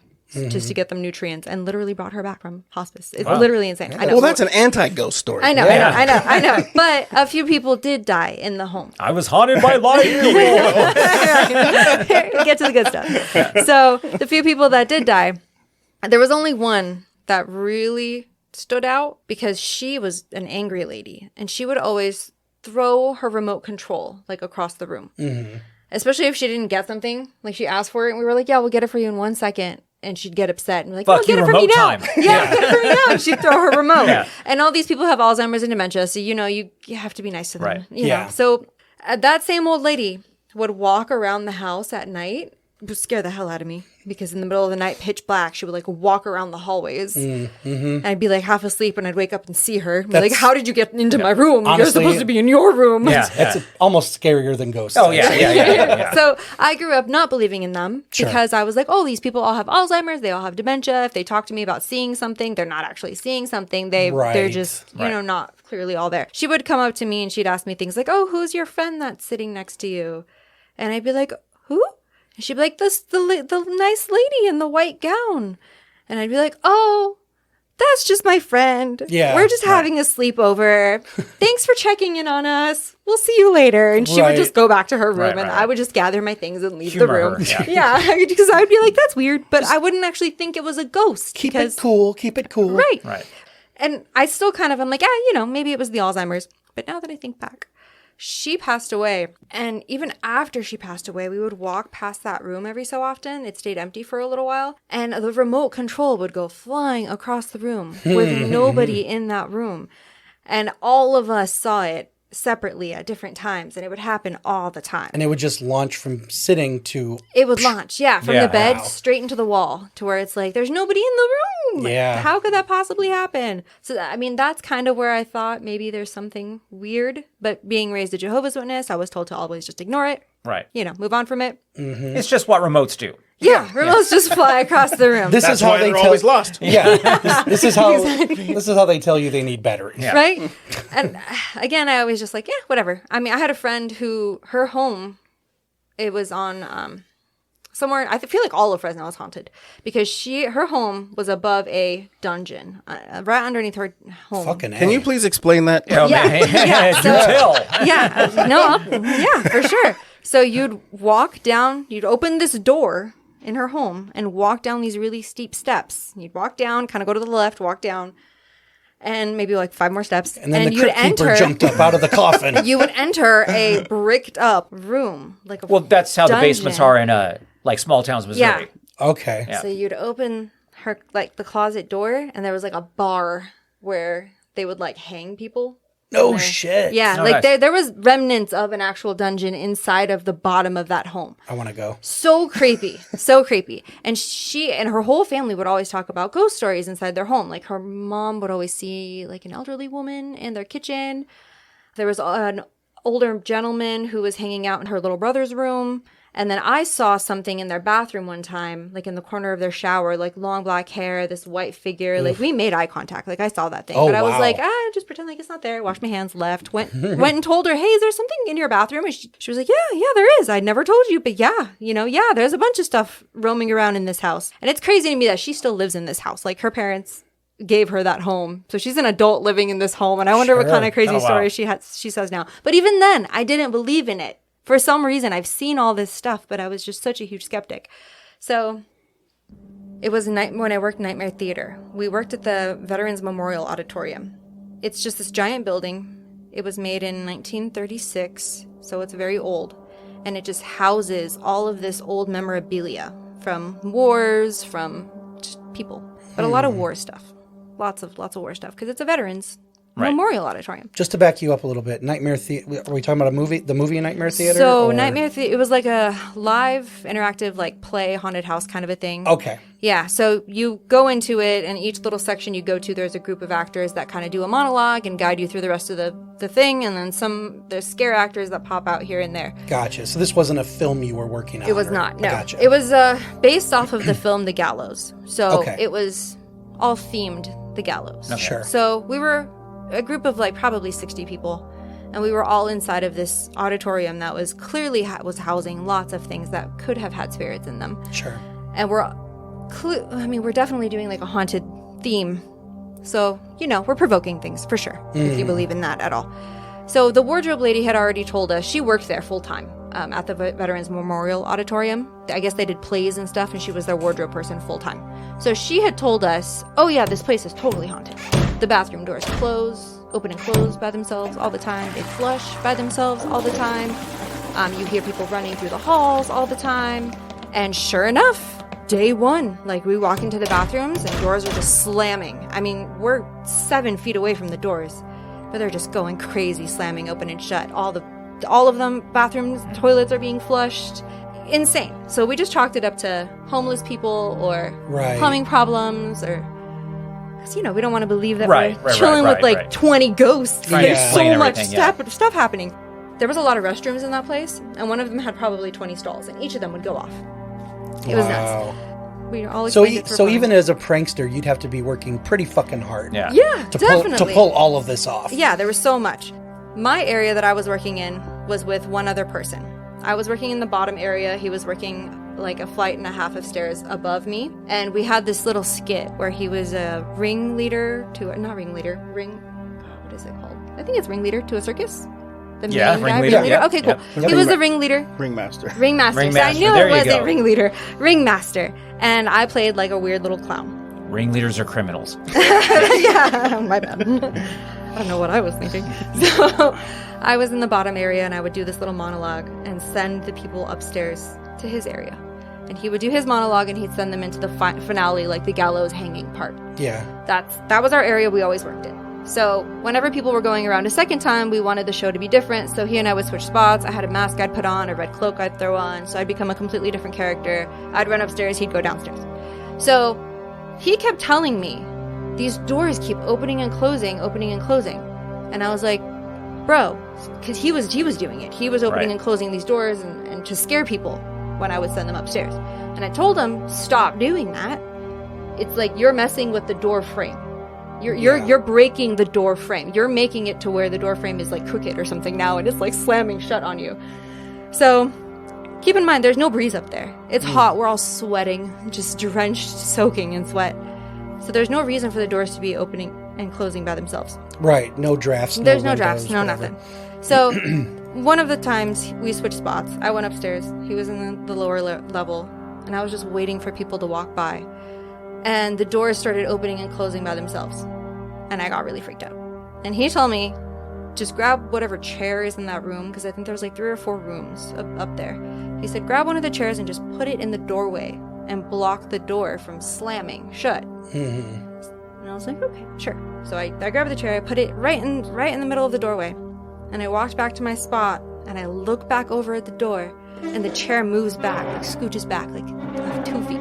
just to get them nutrients, and literally brought her back from hospice. It's literally insane. I know. well, that's an anti-ghost story. I know, Yeah. I know. But a few people did die in the home. I was haunted by light. Get to the good stuff. So the few people that did die, there was only one that really stood out because she was an angry lady, and she would always throw her remote control like across the room. Especially if she didn't get something, like she asked for it, and we were like, "Yeah, we'll get it for you in 1 second." And she'd get upset and be like, Fuck "No, get you, it for me remote now." time. Yeah, get it for me now. And she'd throw her remote. Yeah. And all these people have Alzheimer's and dementia, so you know you have to be nice to them. Right. You Yeah. know. So that same old lady would walk around the house at night. It would scare the hell out of me because in the middle of the night, pitch black, she would like walk around the hallways. And I'd be like half asleep and I'd wake up and see her. And be like, That's- how did you get into my room? You're Honestly, supposed to be in your room. Yeah. It's almost scarier than ghosts. Oh yeah. So I grew up not believing in them Sure. because I was like, oh, these people all have Alzheimer's. They all have dementia. If they talk to me about seeing something, they're not actually seeing something. They're Right. just, you Right. know, not clearly all there. She would come up to me and she'd ask me things like, oh, who's your friend that's sitting next to you? And I'd be like, who? And she'd be like, the nice lady in the white gown. And I'd be like, oh, that's just my friend. Yeah, We're just having a sleepover. Thanks for checking in on us. We'll see you later. And she would Right. just go back to her room, Right, and right. I would just gather my things and leave Humor the room. her, Yeah, because I would be like, that's weird. But I wouldn't actually think it was a ghost. Keep because, it cool. Keep it cool. Right. Right. And I still kind of, I'm like, you know, maybe it was the Alzheimer's. But now that I think back, she passed away. And even after she passed away, we would walk past that room every so often. It stayed empty for a little while. And the remote control would go flying across the room with nobody in that room. And all of us saw it separately at different times. And it would happen all the time. And it would just launch from sitting to. It would launch, from Yeah. the bed Wow. straight into the wall to where it's like, there's nobody in the room. Yeah. How could that possibly happen? So, I mean, that's kind of where I thought maybe there's something weird. But being raised a Jehovah's Witness, I was told to always just ignore it, Right. you know, move on from it. It's just what remotes do. Yeah, remotes just fly across the room. This That's is how why they they're tell always lost. Yeah, this is how they tell you they need batteries. Yeah. Right? And again, I always just like, yeah, whatever. I mean, I had a friend who, her home, it was on somewhere, I feel like all of Fresno is haunted because her home was above a dungeon, right underneath her home. Fucking Can you please explain that? Oh, man. Yeah, Do tell. yeah, for sure. So you'd walk down, you'd open this door in her home and walk down these really steep steps. You'd walk down, kind of go to the left, walk down, and maybe like 5 more steps. And then the you'd crypt keeper jumped up out of the coffin. You would enter a bricked up room, like a Well, that's how dungeon. the basements are in like small towns, Missouri. Yeah. Okay. Yeah. So you'd open her like the closet door, and there was like a bar where they would like hang people. No shit. Yeah, Oh, like nice. there was remnants of an actual dungeon inside of the bottom of that home. I want to go. So creepy, so creepy. And she and her whole family would always talk about ghost stories inside their home. Like her mom would always see like an elderly woman in their kitchen. There was an older gentleman who was hanging out in her little brother's room. And then I saw something in their bathroom one time, like in the corner of their shower, like long black hair, this white figure. Like we made eye contact. Like I saw that thing. Oh, but I was wow. like, just pretend like it's not there. Washed my hands, left, went and told her, hey, is there something in your bathroom? And she was like, yeah, there is. I never told you. But yeah, there's a bunch of stuff roaming around in this house. And it's crazy to me that she still lives in this house. Like her parents gave her that home. So she's an adult living in this home. And I wonder what Sure. kind of crazy Oh, wow. stories she says now. But even then, I didn't believe in it. For some reason, I've seen all this stuff, but I was just such a huge skeptic. So it was when I worked Nightmare Theater. We worked at the Veterans Memorial Auditorium. It's just this giant building. It was made in 1936, so it's very old. And it just houses all of this old memorabilia from wars, from just people. But a lot of war stuff. Lots of war stuff, because it's a Veterans Memorial Auditorium. Just to back you up a little bit, Nightmare Theater. Are we talking about a movie? The movie Nightmare Theater? So or- Nightmare Theater, it was like a live, interactive, like play, haunted house kind of a thing. Okay. Yeah, so you go into it, and each little section you go to, there's a group of actors that kind of do a monologue and guide you through the rest of the thing, and then there's scare actors that pop out here and there. Gotcha. So this wasn't a film you were working on? It was or- not, no. Gotcha. It was based off of the film The Gallows. So Okay. it was all themed The Gallows. Sure. So we were a group of like probably 60 people, and we were all inside of this auditorium that was clearly was housing lots of things that could have had spirits in them. Sure. And we're definitely doing like a haunted theme. So, we're provoking things for sure, if you believe in that at all. So the wardrobe lady had already told us, she worked there full time at the Veterans Memorial Auditorium. I guess they did plays and stuff, and she was their wardrobe person full time. So she had told us, oh yeah, this place is totally haunted. The bathroom doors open and close by themselves all the time. They flush by themselves all the time. You hear people running through the halls all the time. And sure enough, day one, like we walk into the bathrooms and doors are just slamming. I mean, we're 7 feet away from the doors, but they're just going crazy, slamming open and shut. All of them, bathrooms, toilets are being flushed. Insane. So we just chalked it up to homeless people or plumbing problems, or because we don't want to believe that we're chilling with like 20 ghosts. Trying to There's explain so much everything, stuff happening. There was a lot of restrooms in that place, and one of them had probably 20 stalls, and each of them would go off. It was nuts. We all So, explained it for so fun. even as a prankster, you'd have to be working pretty fucking hard. Yeah. Yeah, To definitely. pull all of this off. Yeah, there was so much. My area that I was working in was with one other person. I was working in the bottom area. He was working like a flight and a half of stairs above me. And we had this little skit where he was a what is it called? I think it's ringleader to a circus. The Yeah, main guy, ringleader, yeah. Okay, cool. Yep. He was the ringleader. Ringmaster. Ringmaster. So I knew There it you wasn't go. ringleader. Ringmaster. And I played like a weird little clown. Ringleaders are criminals. Yeah, my bad. I don't know what I was thinking. So I was in the bottom area, and I would do this little monologue and send the people upstairs to his area. And he would do his monologue, and he'd send them into the finale, like the gallows hanging part. Yeah. That was our area we always worked in. So whenever people were going around a second time, we wanted the show to be different. So he and I would switch spots. I had a mask I'd put on, a red cloak I'd throw on. So I'd become a completely different character. I'd run upstairs, he'd go downstairs. So he kept telling me, these doors keep opening and closing. And I was like, bro, because he was doing it. He was opening and closing these doors and to scare people. when I would send them upstairs. And I told him, stop doing that. It's like you're messing with the door frame. You're breaking the door frame. You're making it to where the door frame is like crooked or something now, and it's like slamming shut on you. So keep in mind, there's no breeze up there. It's hot. We're all sweating, just drenched, soaking in sweat. So there's no reason for the doors to be opening and closing by themselves. Right. No drafts. There's no windows, drafts. No whatever. nothing. So one of the times we switched spots, I went upstairs. He was in the lower level, and I was just waiting for people to walk by. And the doors started opening and closing by themselves. And I got really freaked out. And he told me, just grab whatever chair is in that room, because I think there's like 3 or 4 rooms up there. He said, grab one of the chairs and just put it in the doorway and block the door from slamming shut. And I was like, okay, sure. So I grabbed the chair, I put it right in the middle of the doorway. And I walked back to my spot, and I look back over at the door, and the chair moves back, like scooches back, like 2 feet.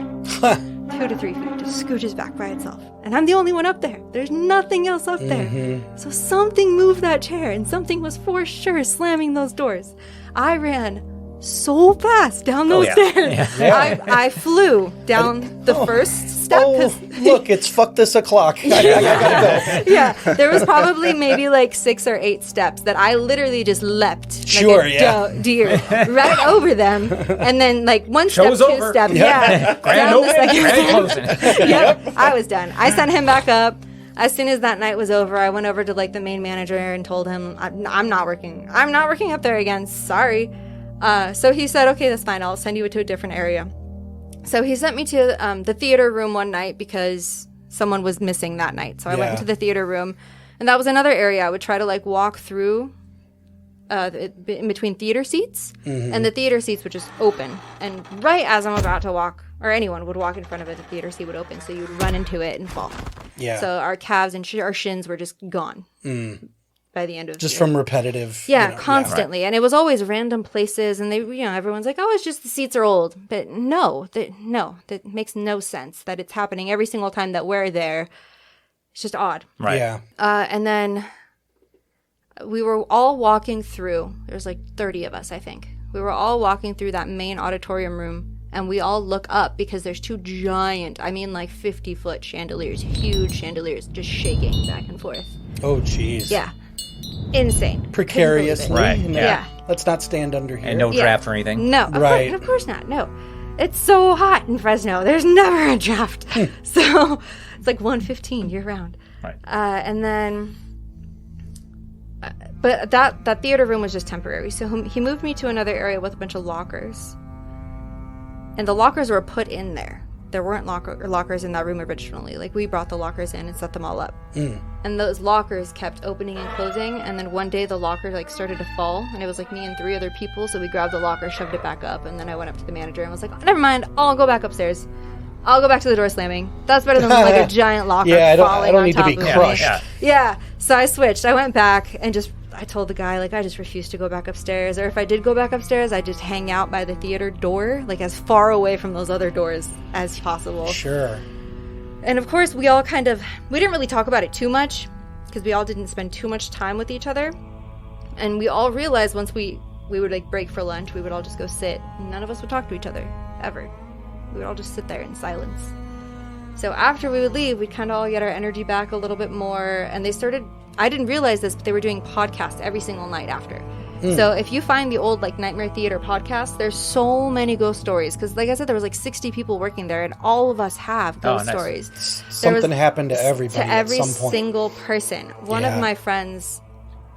2 to 3 feet, just scooches back by itself. And I'm the only one up there. There's nothing else up there. So something moved that chair, and something was for sure slamming those doors. I ran so fast down those stairs. Yeah. I flew down the first step. Look, it's fuck this o'clock. I gotta go. Yeah, there was probably maybe like 6 or 8 steps that I literally just leapt deer right over them, and then like 1 step, Show's 2 over. step, Grand down the opening, second grand step. closing. Yep, I was done. I sent him back up. As soon as that night was over, I went over to like the main manager and told him, I'm not working up there again. Sorry. So he said, okay, that's fine. I'll send you to a different area. So he sent me to the theater room one night because someone was missing that night. So I went into the theater room, and that was another area I would try to like walk through in between theater seats, and the theater seats would just open. And right as I'm about to walk, or anyone would walk in front of it, the theater seat would open. So you would run into it and fall. Yeah. So our calves and our shins were just gone. By the end of just from repetitive constantly. And it was always random places, and they everyone's like, oh, it's just the seats are old, but that makes no sense that it's happening every single time that we're there. It's just odd. Right. And then we were all walking through, there's like 30 of us, I think. We were all walking through that main auditorium room, and we all look up because there's 2 giant, I mean like 50-foot chandeliers, huge chandeliers, just shaking back and forth. Oh jeez. Yeah. Insane. Precariously. Right. Yeah. Let's not stand under here. And no draft or anything. No. Of course not. No. It's so hot in Fresno. There's never a draft. So it's like 115 year round. Right. And then, but that theater room was just temporary. So he moved me to another area with a bunch of lockers. And the lockers were put in there. There weren't lockers in that room originally. Like, we brought the lockers in and set them all up. And those lockers kept opening and closing. And then one day the locker like started to fall, and it was like me and 3 other people. So we grabbed the locker, shoved it back up, and then I went up to the manager and was like, never mind, I'll go back upstairs. I'll go back to the door slamming. That's better than like a giant locker falling on top of me. I don't need to be crushed. Yeah. So I switched. I went back and I told the guy, like, I just refused to go back upstairs. Or if I did go back upstairs, I'd just hang out by the theater door, like as far away from those other doors as possible. Sure. And of course, we didn't really talk about it too much because we all didn't spend too much time with each other. And we all realized once we would like break for lunch, we would all just go sit. And none of us would talk to each other, ever. We would all just sit there in silence. So after we would leave, we'd kind of all get our energy back a little bit more. And I didn't realize this, but they were doing podcasts every single night after. So if you find the old like Nightmare Theater podcasts, there's so many ghost stories. Because like I said, there was like 60 people working there, and all of us have ghost stories. Something happened to everybody to every at some point. Single person. One of my friends,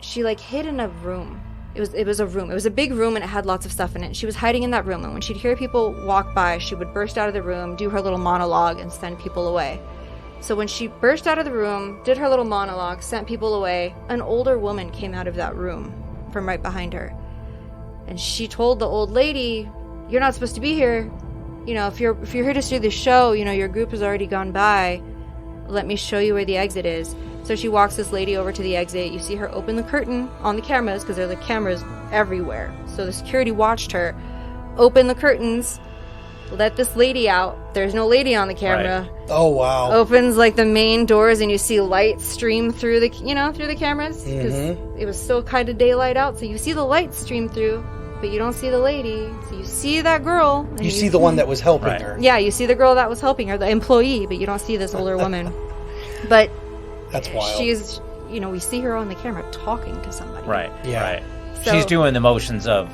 she like hid in a room. It was a room. It was a big room, and it had lots of stuff in it. She was hiding in that room, and when she'd hear people walk by, she would burst out of the room, do her little monologue, and send people away. So when she burst out of the room, did her little monologue, sent people away, an older woman came out of that room from right behind her. And she told the old lady, you're not supposed to be here. You know, if you're here to see the show, you know, your group has already gone by. Let me show you where the exit is. So she walks this lady over to the exit. You see her open the curtain on the cameras, because there are like cameras everywhere. So the security watched her open the curtains, let this lady out. There's no lady on the camera. Right. Oh, wow. Opens like the main doors, and you see light stream through the cameras, because it was still kind of daylight out. So you see the light stream through, but you don't see the lady. So you see that girl. And You see the one that was helping her. Yeah, you see the girl that was helping her, the employee, but you don't see this older woman. But That's wild. she's, we see her on the camera talking to somebody. Right. Yeah. Right. So- She's doing the motions of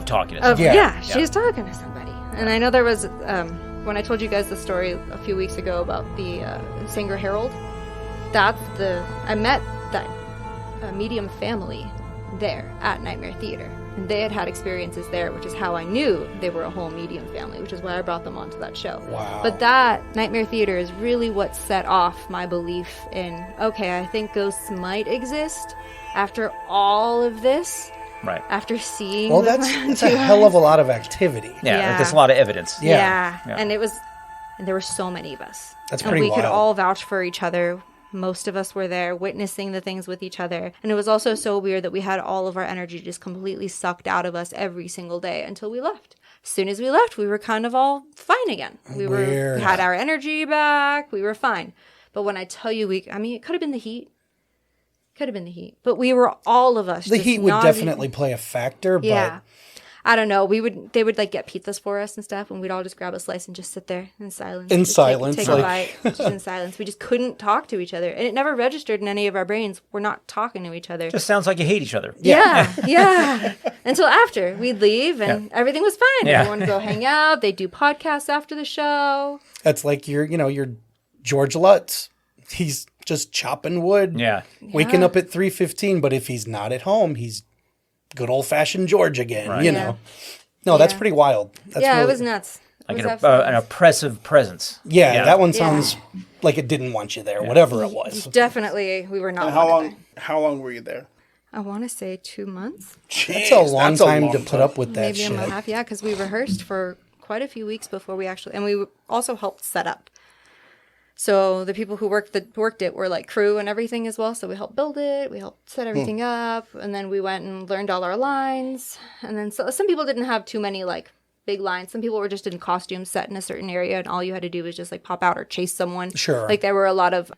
talking to somebody. Yeah. She's talking to somebody. And I know there was, when I told you guys the story a few weeks ago about the Sanger Herald, I met that medium family there at Nightmare Theater. And they had experiences there, which is how I knew they were a whole medium family, which is why I brought them onto that show. Wow. But that Nightmare Theater is really what set off my belief in, okay, I think ghosts might exist after all of this. Right. After seeing Well, them that's a hell of a lot of activity. Yeah. Yeah. There's a lot of evidence. Yeah. And there were so many of us. That's and pretty we could wild. all vouch for each other. Most of us were there witnessing the things with each other. And it was also so weird that we had all of our energy just completely sucked out of us every single day until we left. As soon as we left, we were kind of all fine again. We Weird. had our energy back. We were fine. But when I tell you, it could have been the heat. But we were all of us. The just heat would nauseated. definitely play a factor, but Yeah. I don't know. They would like get pizzas for us and stuff, and we'd all just grab a slice and just sit there in silence. In Just silence, take a bite, just in silence. We just couldn't talk to each other, and it never registered in any of our brains. We're not talking to each other. Just sounds like you hate each other. Yeah. Until after we'd leave, and everything was fine. Yeah. Everyone would go hang out. They'd do podcasts after the show. that's like your George Lutz. He's just chopping wood. Yeah. Waking up at 3:15, but if he's not at home, he's good old-fashioned George again, Right. you know. No, that's pretty wild. That's It really- was nuts. It Like was an oppressive presence. Yeah, that one sounds like it didn't want you there, whatever it was. definitely we were not. And wanted there. how long were you there? I want to say 2 months. That's a long time to put up with that Maybe shit. a month and a half, yeah, because we rehearsed for quite a few weeks before we actually, and we also helped set up. So the people who worked it were like crew and everything as well. So we helped build it, we helped set everything up, and then we went and learned all our lines. And then some people didn't have too many like big lines. Some people were just in costumes set in a certain area, and all you had to do was just like pop out or chase someone. Sure. Like there were a lot of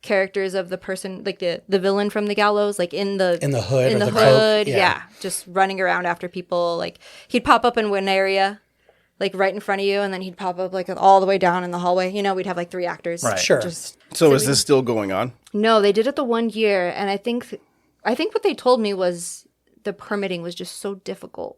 characters of the person, like the villain from the gallows, like in the hood. in or the coat. hood, yeah, just running around after people. Like he'd pop up in one area, like right in front of you, and then he'd pop up like all the way down in the hallway. We'd have like 3 actors. Right. Sure. So is this still going on? No, they did it the 1 year, and I think what they told me was the permitting was just so difficult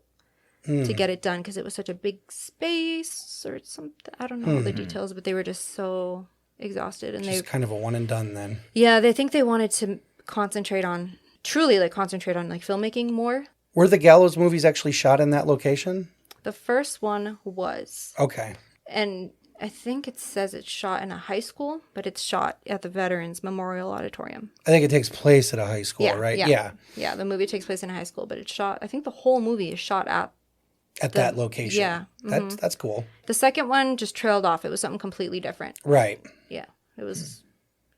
to get it done because it was such a big space or something. I don't know all the details, but they were just so exhausted, and Just kind of a one and done then. they think they wanted to concentrate on like filmmaking more. Were the Gallows movies actually shot in that location? The first one was, Okay. and I think it says it's shot in a high school, but it's shot at the Veterans Memorial Auditorium. I think it takes place at a high school, right? Yeah, the movie takes place in a high school, but it's shot, I think the whole movie is shot at. At that location. Yeah, That's cool. The second one just trailed off. It was something completely different. Right. Yeah, it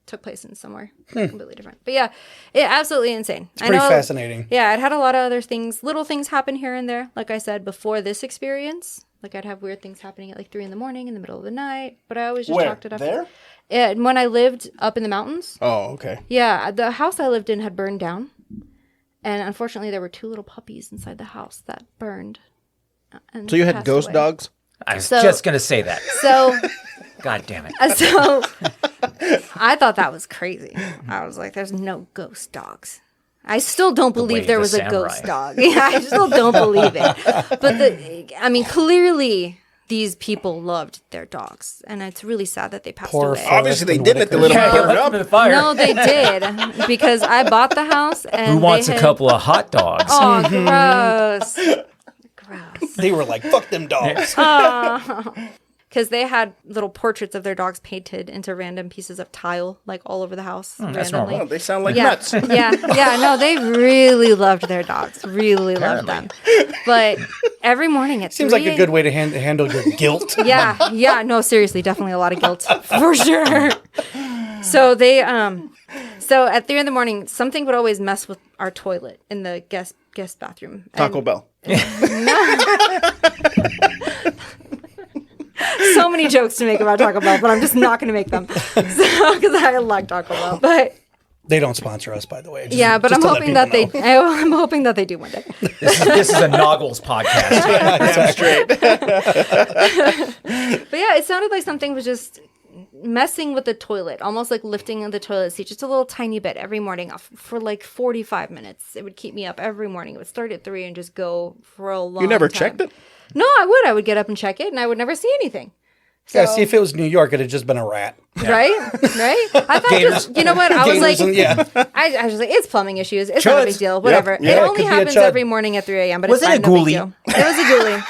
took place in somewhere completely different. But yeah, absolutely insane. It's pretty fascinating. Yeah, I'd had a lot of other things, little things happen here and there. Like I said, before this experience, like I'd have weird things happening at like 3 a.m. in the middle of the night. But I always just Where? chalked it up. There? Yeah, when I lived up in the mountains. Oh, okay. Yeah, the house I lived in had burned down. And unfortunately, there were 2 little puppies inside the house that burned. And So you had passed ghost away. dogs? I was just going to say that. So... God damn it. So I thought that was crazy. I was like, there's no ghost dogs. I still don't believe way there of was the a ghost samurai. dog. Yeah, I still don't believe it. But clearly these people loved their dogs. And it's really sad that they passed Poor away. Forrest Obviously they and did it to Whitaker. let them Yeah, burn left up. them in the fire. No, they did. Because I bought the house and Who wants they a had- couple of hot dogs? Oh, gross. Gross. They were like, fuck them dogs. Because they had little portraits of their dogs painted into random pieces of tile, like all over the house. that's randomly. normal. Oh, they sound like Yeah, nuts. no, they really loved their dogs, really loved them. But every morning at Seems 3 like a good way to handle your guilt. Yeah, no, seriously, definitely a lot of guilt for sure. So they, so at 3 a.m, something would always mess with our toilet in the guest bathroom. Taco Bell. So many jokes to make about Taco Bell, but I'm just not going to make them because I like Taco Bell. But They don't sponsor us, by the way. Yeah, but I'm hoping that they. I'm hoping that they do one day. This is a Noggles podcast. Damn straight. But yeah, it sounded like something was just messing with the toilet, almost like lifting the toilet seat just a little tiny bit every morning for like 45 minutes. It would keep me up every morning. It would start at 3 and just go for a long time. You never checked it? No, I would. I would get up and check it, and I would never see anything. So, Yeah, see, if it was New York, it'd have just been a rat. Right? I thought just, you know what? I was like, yeah. I was like, it's plumbing issues. It's not a big deal. Whatever. Yep. It Yeah, it only could be a happens chud. every morning at 3 a.m., but Was it's it fine. a No big ghoulie? deal. It was a ghoulie.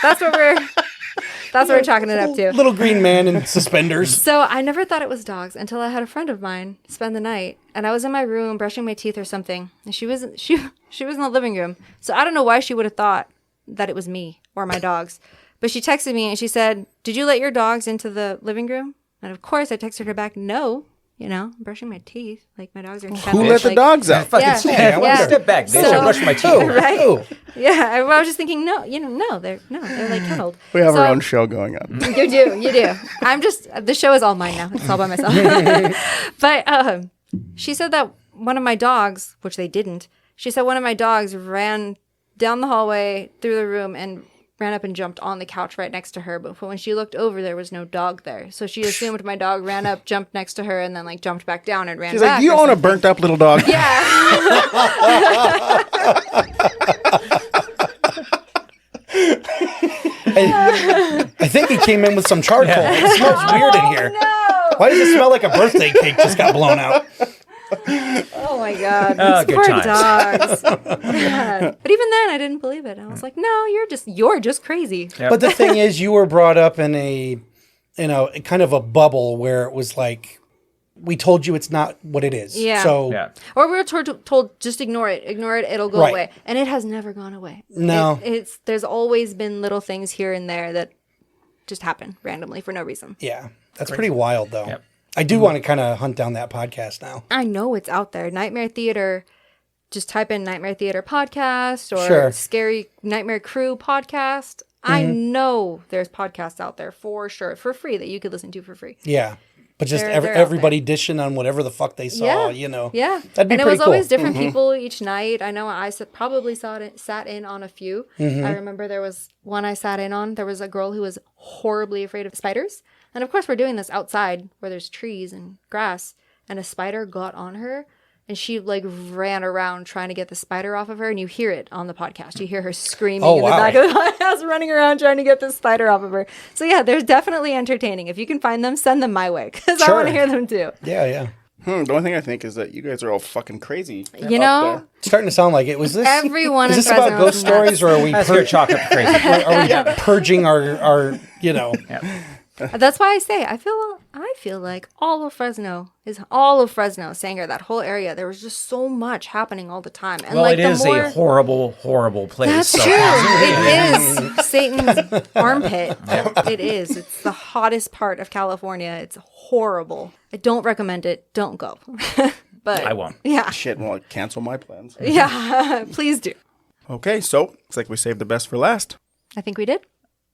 That's what we're chalking it up to. Little green man in suspenders. So I never thought it was dogs until I had a friend of mine spend the night, and I was in my room brushing my teeth or something, and she was in the living room. So I don't know why she would have thought that it was me or my dogs, but she texted me and she said, "Did you let your dogs into the living room?" And of course I texted her back, "No, I'm brushing my teeth. Like my dogs are." Who let the dogs out? Yeah, Yeah. Step back, bitch. So- I brush my teeth. Right? Oh. Yeah, I was just thinking, no, they're like kenneled. We have So- our own show going on. You do. The show is all mine now. It's all by myself. But she said that one of my dogs, which they didn't, she said one of my dogs ran down the hallway through the room and ran up and jumped on the couch right next to her. But when she looked over, there was no dog there. So she assumed my dog ran up, jumped next to her, and then like jumped back down and ran She's back. like, "You or own a something." burnt up little dog." Yeah. I think he came in with some charcoal. It smells weird in here. No. Why does it smell like a birthday cake just got blown out? Oh my God. Oh, These good poor times. dogs. God. But even then I didn't believe it. I was like, no, you're just crazy. Yep. But the thing is, you were brought up in a, kind of a bubble where it was like, we told you it's not what it is. Yeah. So, Yeah. Or we were told just ignore it, it'll go Right. away. And it has never gone away. No. There's always been little things here and there that just happen randomly for no reason. yeah, that's pretty wild, though. Yep. I do want to kind of hunt down that podcast now. I know it's out there. Nightmare Theater, just type in Nightmare Theater podcast or Sure. Scary Nightmare Crew podcast. I know there's podcasts out there for sure, for free, that you could listen to for free. Yeah. But just They're out everybody dishing on whatever the fuck they saw, Yeah. Yeah. That'd be and it pretty was always cool. different people each night. I know I probably sat in on a few. I remember there was one I sat in on. There was a girl who was horribly afraid of spiders. And of course, we're doing this outside where there's trees and grass. And a spider got on her. And she like ran around trying to get the spider off of her. And you hear it on the podcast. You hear her screaming Oh, in the wow. back of the house, running around trying to get the spider off of her. So yeah, they're definitely entertaining. If you can find them, send them my way. Because I want to Sure. hear them too. Yeah. The only thing I think is that you guys are all fucking crazy. You know? It's starting to sound like it. Was this Everyone Is in this about Fresno ghost is nuts. stories, or are we That's your chocolate crazy. are we purging our That's why I say I feel like all of Fresno, Sanger, that whole area. There was just so much happening all the time, and Well, like it is a horrible, horrible place. That's so- true. It is Satan's armpit. It is. It's the hottest part of California. It's horrible. I don't recommend it. Don't go. But I won't. Yeah, Shit, well, cancel my plans. yeah. Please do. Okay, so looks like we saved the best for last. I think we did.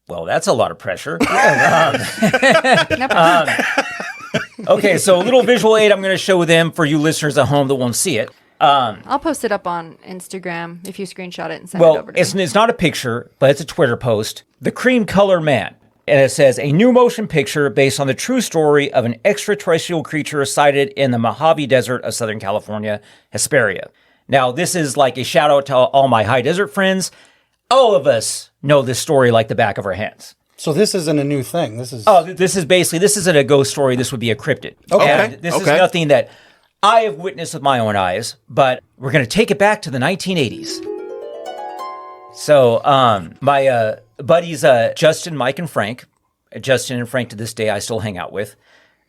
Well, that's a lot of pressure. No problem. Okay, so a little visual aid I'm going to show them for you listeners at home that won't see it. I'll post it up on Instagram if you screenshot it and send it Well, over to it's me. not a picture, but it's a Twitter post. The Cream Color Man. And it says, a new motion picture based on the true story of an extraterrestrial creature sighted in the Mojave Desert of Southern California, Hesperia. Now, this is like a shout out to all my high desert friends. All of us know this story like the back of our hands. So this isn't a new thing. This is This isn't a ghost story. This would be a cryptid. Okay. And this is nothing that I have witnessed with my own eyes, but we're going to take it back to the 1980s. So my buddies Justin, Mike, and Frank. Justin and Frank to this day I still hang out with.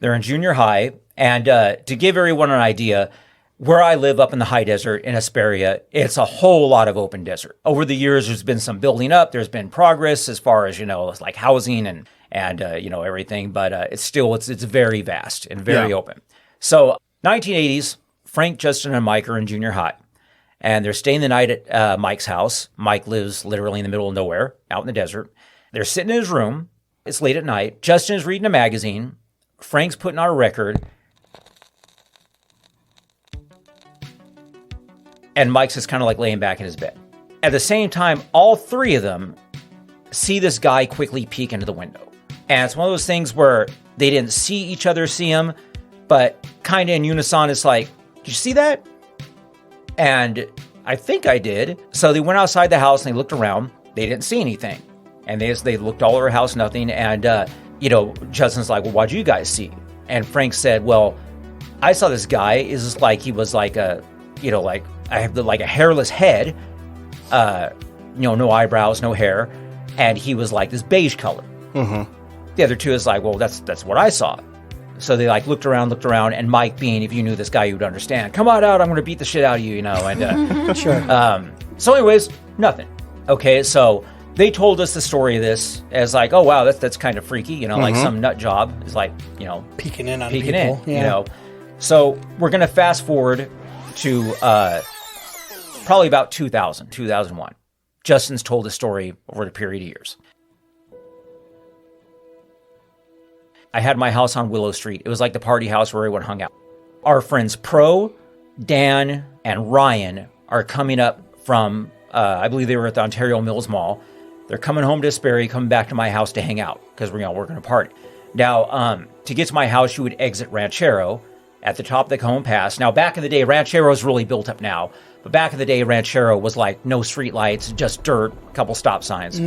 They're in junior high. And to give everyone an idea, where I live up in the high desert in Hesperia, it's a whole lot of open desert. Over the years, there's been some building up. There's been progress as far as, like housing and everything. But it's very vast and very open. So 1980s, Frank, Justin, and Mike are in junior high. And they're staying the night at Mike's house. Mike lives literally in the middle of nowhere, out in the desert. They're sitting in his room. It's late at night. Justin is reading a magazine. Frank's putting on a record. And Mike's just kind of like laying back in his bed. At the same time, all three of them see this guy quickly peek into the window. And it's one of those things where they didn't see each other see him, but kind of in unison, it's like, did you see that? And I think I did. So they went outside the house and they looked around. They didn't see anything. And they looked all over the house, nothing. And, Justin's like, well, what'd you guys see? And Frank said, well, I saw this guy. Is like he was like a, like I have like a hairless head, no eyebrows, no hair, and he was like this beige color. Mm-hmm. The other two is like, well, that's what I saw. So they like looked around, and Mike, being, if you knew this guy, you would understand. Come on out, I'm going to beat the shit out of you, And Sure. So, anyways, nothing. Okay, so they told us the story of this as like, oh wow, that's kind of freaky, like some nut job is like, peeking in on people. Yeah. So we're going to fast forward to probably about 2001. Justin's told the story over a period of years. I had my house on Willow Street. It was like the party house where everyone hung out. Our friends Pro, Dan, and Ryan are coming up from, I believe they were at the Ontario Mills Mall. They're coming home to Sperry, coming back to my house to hang out because we're going to party. Now, to get to my house, you would exit Ranchero at the top of the Cajon Pass. Now, back in the day, Ranchero is really built up now. But back in the day, Ranchero was like no street lights, just dirt, a couple stop signs.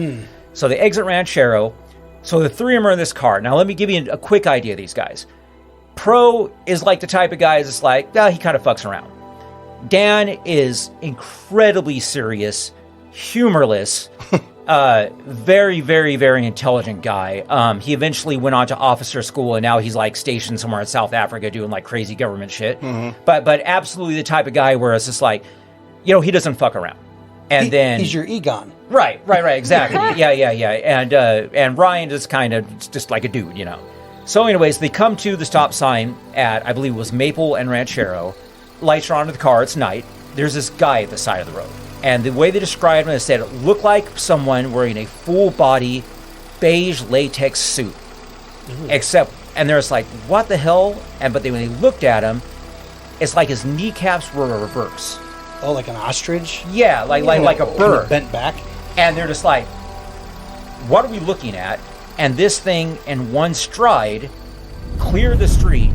So they exit Ranchero. So the three of them are in this car. Now, let me give you a quick idea of these guys. Pro is like the type of guy that's like, he kind of fucks around. Dan is incredibly serious, humorless, very, very, very intelligent guy. He eventually went on to officer school, and now he's like stationed somewhere in South Africa doing like crazy government shit. But absolutely the type of guy where it's just like, he doesn't fuck around. And then he's your Egon. Right, exactly. Yeah. And Ryan is kind of just like a dude, So anyways, they come to the stop sign at, I believe it was Maple and Ranchero. Lights are on to the car, it's night. There's this guy at the side of the road. And the way they described him, they said it looked like someone wearing a full body beige latex suit. And they're just like, what the hell? But when they looked at him, it's like his kneecaps were a reverse. Oh, like an ostrich? Yeah, like a bird. Bent back. And they're just like, what are we looking at? And this thing, in one stride, cleared the street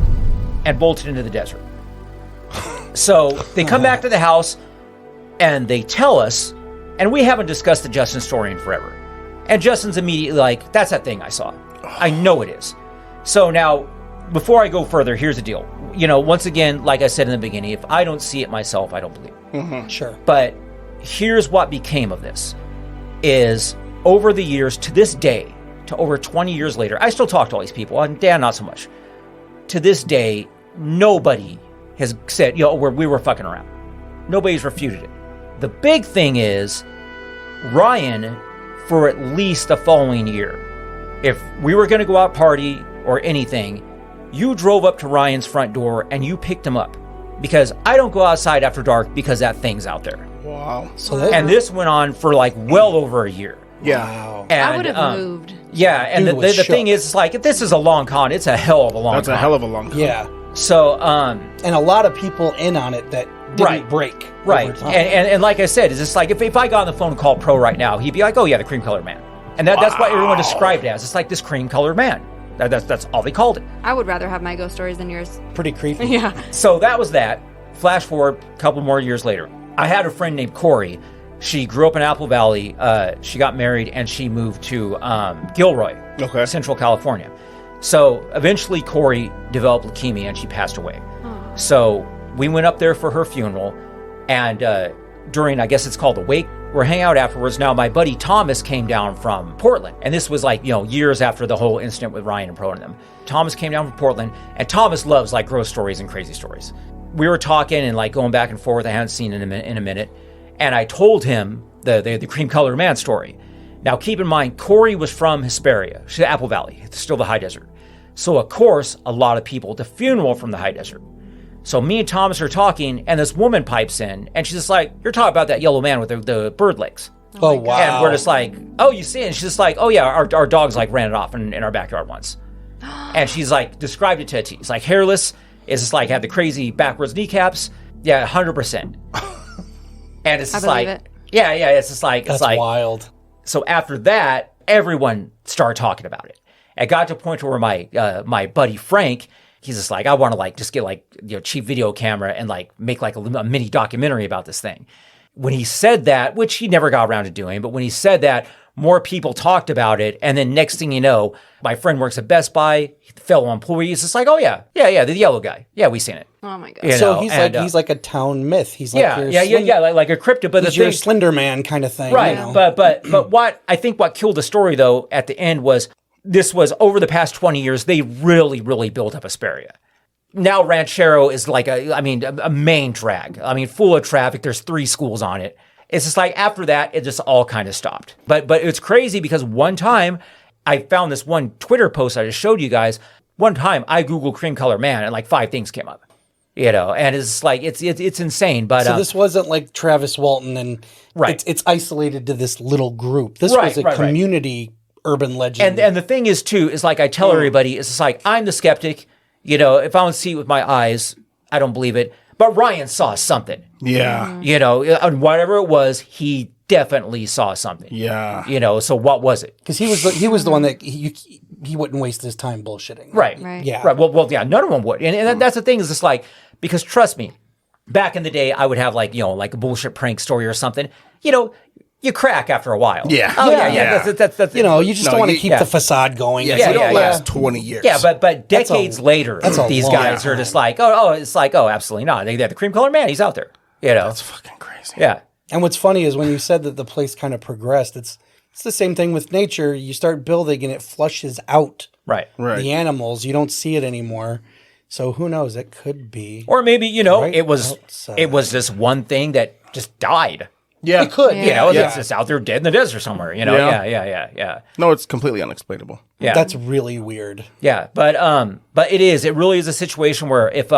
and bolted into the desert. So they come back to the house and they tell us, and we haven't discussed the Justin story in forever. And Justin's immediately like, that's that thing I saw. I know it is. So now, before I go further, here's the deal. Once again, like I said in the beginning, if I don't see it myself, I don't believe it. Sure. But here's what became of this, is over the years, to this day, to over 20 years later, I still talk to all these people, and Dan not so much. To this day, nobody has said, we were fucking around. Nobody's refuted it. The big thing is, Ryan, for at least the following year, if we were going to go out party or anything, you drove up to Ryan's front door and you picked him up. Because I don't go outside after dark because that thing's out there. Wow. And this went on for like well over a year. Yeah. Wow. And, I would have moved. Yeah, and the thing is, it's like, if this is a long con, it's a hell of a long con. That's a hell of a long con. Yeah. So, and a lot of people in on it that didn't break. Right. Over time. And like I said, it's just like, if I got on the phone and called Pro right now, he'd be like, oh yeah, the cream colored man. And that's what everyone described it as. It's like this cream colored man. That's all they called it. I would rather have my ghost stories than yours. Pretty creepy. Yeah. So that was that. Flash forward a couple more years later. I had a friend named Corey. She grew up in Apple Valley. She got married and she moved to Gilroy, Central California. So eventually Corey developed leukemia and she passed away. Oh. So we went up there for her funeral, and during, I guess it's called the wake, we're hanging out afterwards. Now my buddy Thomas came down from Portland, and this was like, years after the whole incident with Ryan and Pro and them. Thomas came down from Portland, and Thomas loves like ghost stories and crazy stories. We were talking and like going back and forth. I hadn't seen in a minute. And I told him the cream colored man story. Now, keep in mind, Corey was from Hesperia, Apple Valley. It's still the high desert. So, of course, a lot of people at the funeral from the high desert. So me and Thomas are talking, and this woman pipes in, and she's just like, you're talking about that yellow man with the bird legs. Oh, wow. And we're just like, oh, you see it? And she's just like, oh, yeah, our dogs like ran it off in our backyard once. And she's like, described it to a T. It's like hairless. It's just like had the crazy backwards kneecaps. Yeah, 100%. And it's just believe like, it. yeah, it's just like, That's it's like, wild. so after that, everyone started talking about it. It got to a point where my buddy Frank, he's just like, I want to like just get like cheap video camera and like make like a mini documentary about this thing. When he said that, which he never got around to doing, but when he said that, more people talked about it. And then next thing you know, my friend works at Best Buy, fellow employee, he's just like, oh yeah, the yellow guy. Yeah, we seen it. Oh my god. You So know, he's like a town myth. He's like like a cryptid. But he's the your thing, Slender Man kind of thing. right? You know? But what I think what killed the story though at the end was this was over the past 20 years they really built up Hesperia. Now Ranchero is like a main drag. I mean, full of traffic. There's 3 schools on it. It's just like after that, it just all kind of stopped. But it's crazy because one time I found this one Twitter post I just showed you guys. One time I Googled cream color man and like 5 things came up, and it's like, it's insane. But so this wasn't like Travis Walton and right. It's isolated to this little group. This was a community urban legend. And the thing is too, is like I tell everybody, it's just like, I'm the skeptic. If I don't see it with my eyes, I don't believe it. But Ryan saw something. Yeah. And whatever it was, he definitely saw something. Yeah. So what was it? Because he was the one that he wouldn't waste his time bullshitting. Right. Yeah. Right. Well, yeah, none of them would. And that's the thing is just like, because trust me, back in the day, I would have like, like a bullshit prank story or something. You crack after a while. Yeah. Oh, yeah. Yeah. That's you just don't want to keep the facade going. Yeah, you don't last 20 years. Yeah, but decades later, these guys are just like, it's like, absolutely not. They the cream colored man, he's out there. That's fucking crazy. Yeah. And what's funny is when you said that the place kind of progressed, it's the same thing with nature. You start building and it flushes out Right. the animals. You don't see it anymore. So who knows? It could be. Or maybe, Right it was outside. it was this one thing that just died. Yeah. It could. It's just out there dead in the desert somewhere. Yeah. Yeah. No, it's completely unexplainable. Yeah. That's really weird. Yeah, but it really is a situation where if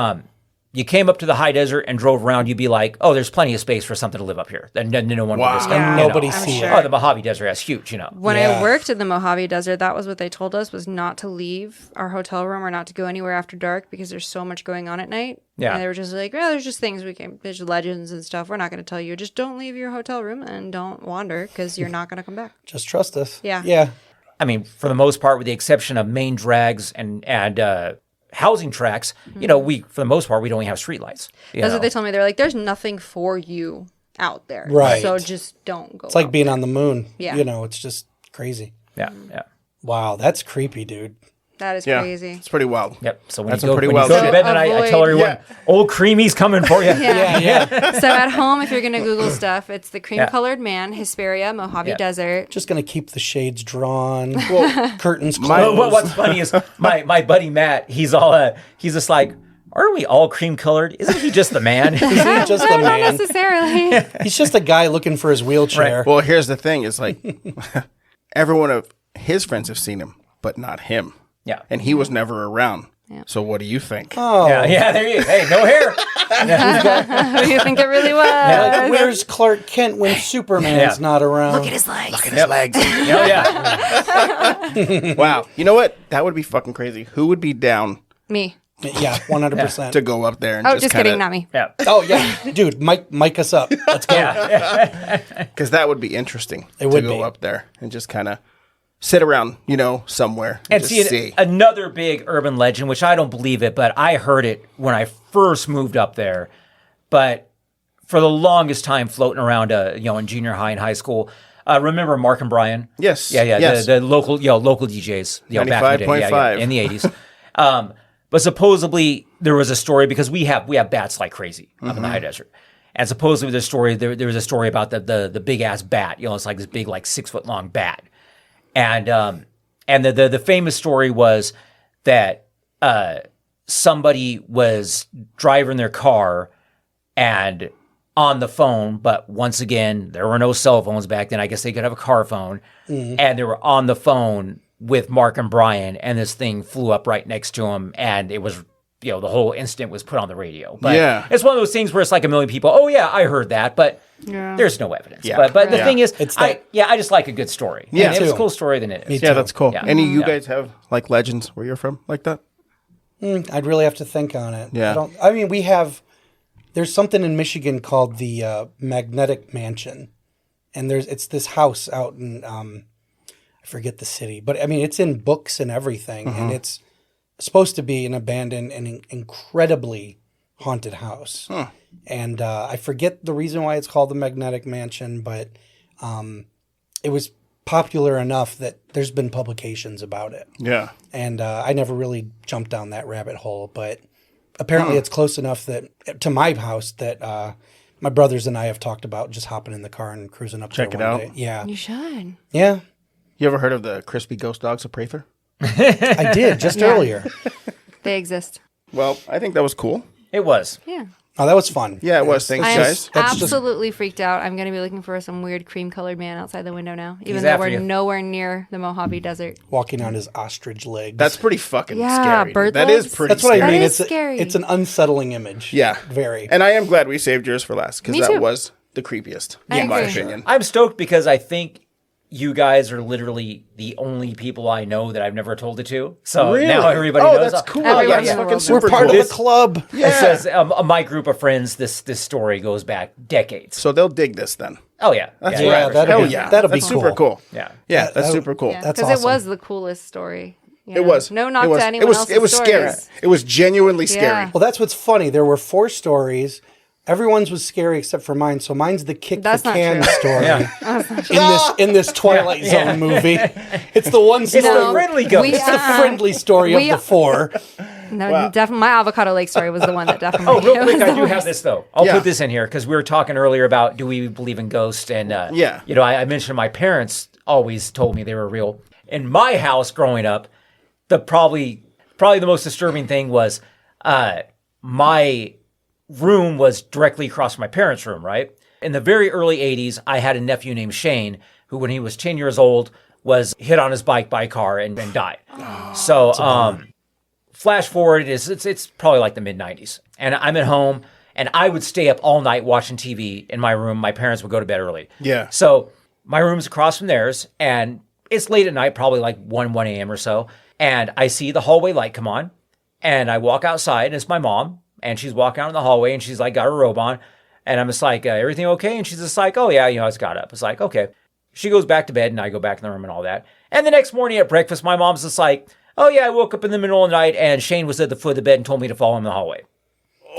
you came up to the high desert and drove around, you'd be like, oh, there's plenty of space for something to live up here. Then no one would Wow. discover. And nobody see sure. it. Oh, the Mojave Desert, that's huge, When Yeah. I worked in the Mojave Desert, that was what they told us, was not to leave our hotel room or not to go anywhere after dark because there's so much going on at night. Yeah. And they were just like, there's just things there's legends and stuff. We're not going to tell you. Just don't leave your hotel room and don't wander because you're not going to come back. Just trust us. Yeah. Yeah. I mean, for the most part, with the exception of main drags and housing tracks, we for the most part we don't even have streetlights. That's what they told me. They're like, there's nothing for you out there. Right. So just don't go. It's like being on the moon. Yeah. It's just crazy. Yeah. Wow, that's creepy, dude. That is Yeah. crazy. It's pretty wild. Yep. So when That's you some go, pretty when you wild go to shit. bed at night, I tell everyone, Yeah. old creamy's coming for you. Yeah. So at home, if you're going to Google stuff, it's the cream-colored man, Hesperia, Mojave Yeah. Desert. Just gonna keep the shades drawn, Well, curtains Well, closed. what's funny is my buddy Matt, he's just like, aren't we all cream colored? Isn't he just the man? He's just No, the not man. necessarily. He's just a guy looking for his wheelchair. well, here's the thing. It's like every one of his friends have seen him, but not him. Yeah. And he was never around. So what do you think? Oh, Yeah, there you go. Hey, no hair. Who do you think it really was? like, where's Clark Kent when Superman's Yeah. not around? Look at his legs. Look at his legs. Oh, yeah. Wow. You know what? That would be fucking crazy. Who would be down Me. Yeah, 100%. to go up there and Oh, just kinda, kidding, not me. Yeah. Oh yeah, dude, mic us up. Let's go. Because that would be interesting. It would to go be. up there and just kind of sit around, somewhere And just see, another big urban legend, which I don't believe it, but I heard it when I first moved up there. But for the longest time floating around, in junior high and high school, remember Mark and Brian? Yes. Yeah. Yes. The local DJs, back in the day, 95.5. in the 80s. But supposedly there was a story because we have bats like crazy up in the high desert. And supposedly there was a story about the big ass bat. It's like this big, like 6 foot long bat. And the famous story was that somebody was driving their car and on the phone, but once again, there were no cell phones back then. I guess they could have a car phone. And they were on the phone with Mark and Brian, and this thing flew up right next to him, and it was, the whole incident was put on the radio. But Yeah. it's one of those things where it's like a million people, oh yeah, I heard that, but there's no evidence. Yeah. But the Yeah. thing is, It's I just like a good story. Yeah. And if it's a too. cool story, then it is. Yeah, that's cool. Yeah. Any of you Yeah. guys have like legends where you're from like that? I'd really have to think on it. Yeah. I mean, we have There's something in Michigan called the Magnetic Mansion, and it's this house out in I forget the city, but I mean it's in books and everything, and it's supposed to be an abandoned and incredibly haunted house. Huh. And I forget the reason why it's called the Magnetic Mansion, but it was popular enough that there's been publications about it. Yeah. And I never really jumped down that rabbit hole, but apparently it's close enough that to my house that my brothers and I have talked about just hopping in the car and cruising up Check there it one out. day. Yeah. You should. Yeah. You ever heard of the crispy ghost dogs of Prather? I did just earlier. They exist. Well, I think that was cool. It was. Yeah. Oh, that was fun. Yeah, it was. Thanks, I am guys. absolutely freaked out. I'm going to be looking for some weird cream-colored man outside the window now, even He's though after we're you. nowhere near the Mojave Desert. Walking on his ostrich legs. That's pretty fucking Yeah, scary. bird That legs. is pretty That's what scary. I mean. That is It's scary. It's an unsettling image. Yeah. Very. And I am glad we saved yours for last, because Me that too. was the creepiest, I in my agree. opinion. I'm stoked because I think you guys are literally the only people I know that I've never told it to. So Really? now everybody Oh, knows. that's cool. Everyone That's in the fucking world super We're part cool. of the club. Yeah. It says my group of friends. This story goes back decades. So they'll dig this then. Oh yeah, That's yeah, right. Yeah, that'll Hell be- yeah. that'll be That's super cool. cool. yeah. Yeah, that's that- super cool. That's Because awesome. it was the coolest story. you It know? was. No knock it was. to anyone else's It was scary. stories. It was genuinely scary. Yeah. Well, that's what's funny. There were 4 stories. Everyone's was scary except for mine. So mine's the kick That's the not can true. story Yeah. in this Twilight Zone movie. It's the one story. It's the friendly ghost. It's the friendly story We- of the 4. No, definitely. My Avocado Lake story was the one that definitely. Oh, real it quick, was I the do have worst. this though. I'll Yeah. put this in here because we were talking earlier about do we believe in ghosts and Yeah. you know, I mentioned my parents always told me they were real. In my house growing up, the probably the most disturbing thing was my room was directly across from my parents' room. Right in the very early '80s, I had a nephew named Shane who, when he was 10 years old, was hit on his bike by a car and died. So flash forward, it's probably like the mid 90s. And I'm at home and I would stay up all night watching TV in my room. My parents would go to bed early. Yeah. So my room's across from theirs and it's late at night, probably like 1 a.m. or so. And I see the hallway light come on and I walk outside and it's my mom and she's walking out in the hallway and she's like got her robe on. And I'm just like, everything okay? And she's just like, oh yeah, you know, I just got up. It's like, okay. She goes back to bed and I go back in the room and all that. And the next morning at breakfast, my mom's just like, oh yeah, I woke up in the middle of the night and Shane was at the foot of the bed and told me to follow him in the hallway.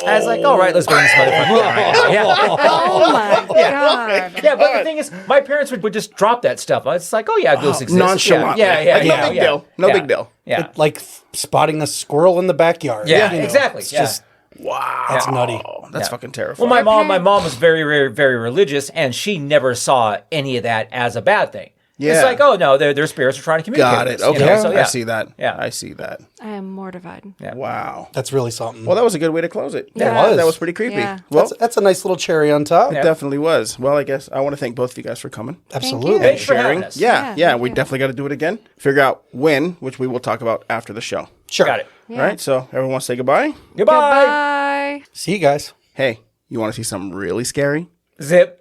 I was like, all right, let's bring this motherfucker down right now. Yeah. Oh my god! Yeah, but the thing is, my parents would just drop that stuff. It's like, oh yeah, ghosts exist. Nonchalant. Yeah. Like, no big deal. No big deal. Yeah. Like spotting a squirrel in the backyard. Yeah, You know, exactly. It's Yeah. just, Wow. that's nutty. Oh, that's Yeah. fucking terrifying. Well, my mom was very, very, very religious, and she never saw any of that as a bad thing. Yeah. It's like, oh no, their spirits are trying to communicate. Got with it. us, you Okay. know? So, yeah. I see that. Yeah. I see that. I am mortified. Yeah. Wow. That's really something. Well, that was a good way to close it. Yeah, it was. That was pretty creepy. Yeah. Well, That's a nice little cherry on top. it definitely was. Well, I guess I want to thank both of you guys for coming. Absolutely. Thanks for having Sharing. us. Yeah, Yeah, we thank you. definitely got to do it again. Figure out when, which we will talk about after the show. Sure. Got it. All right, so everyone wants to say goodbye? Goodbye. Bye. See you guys. Hey, you want to see something really scary? Zip.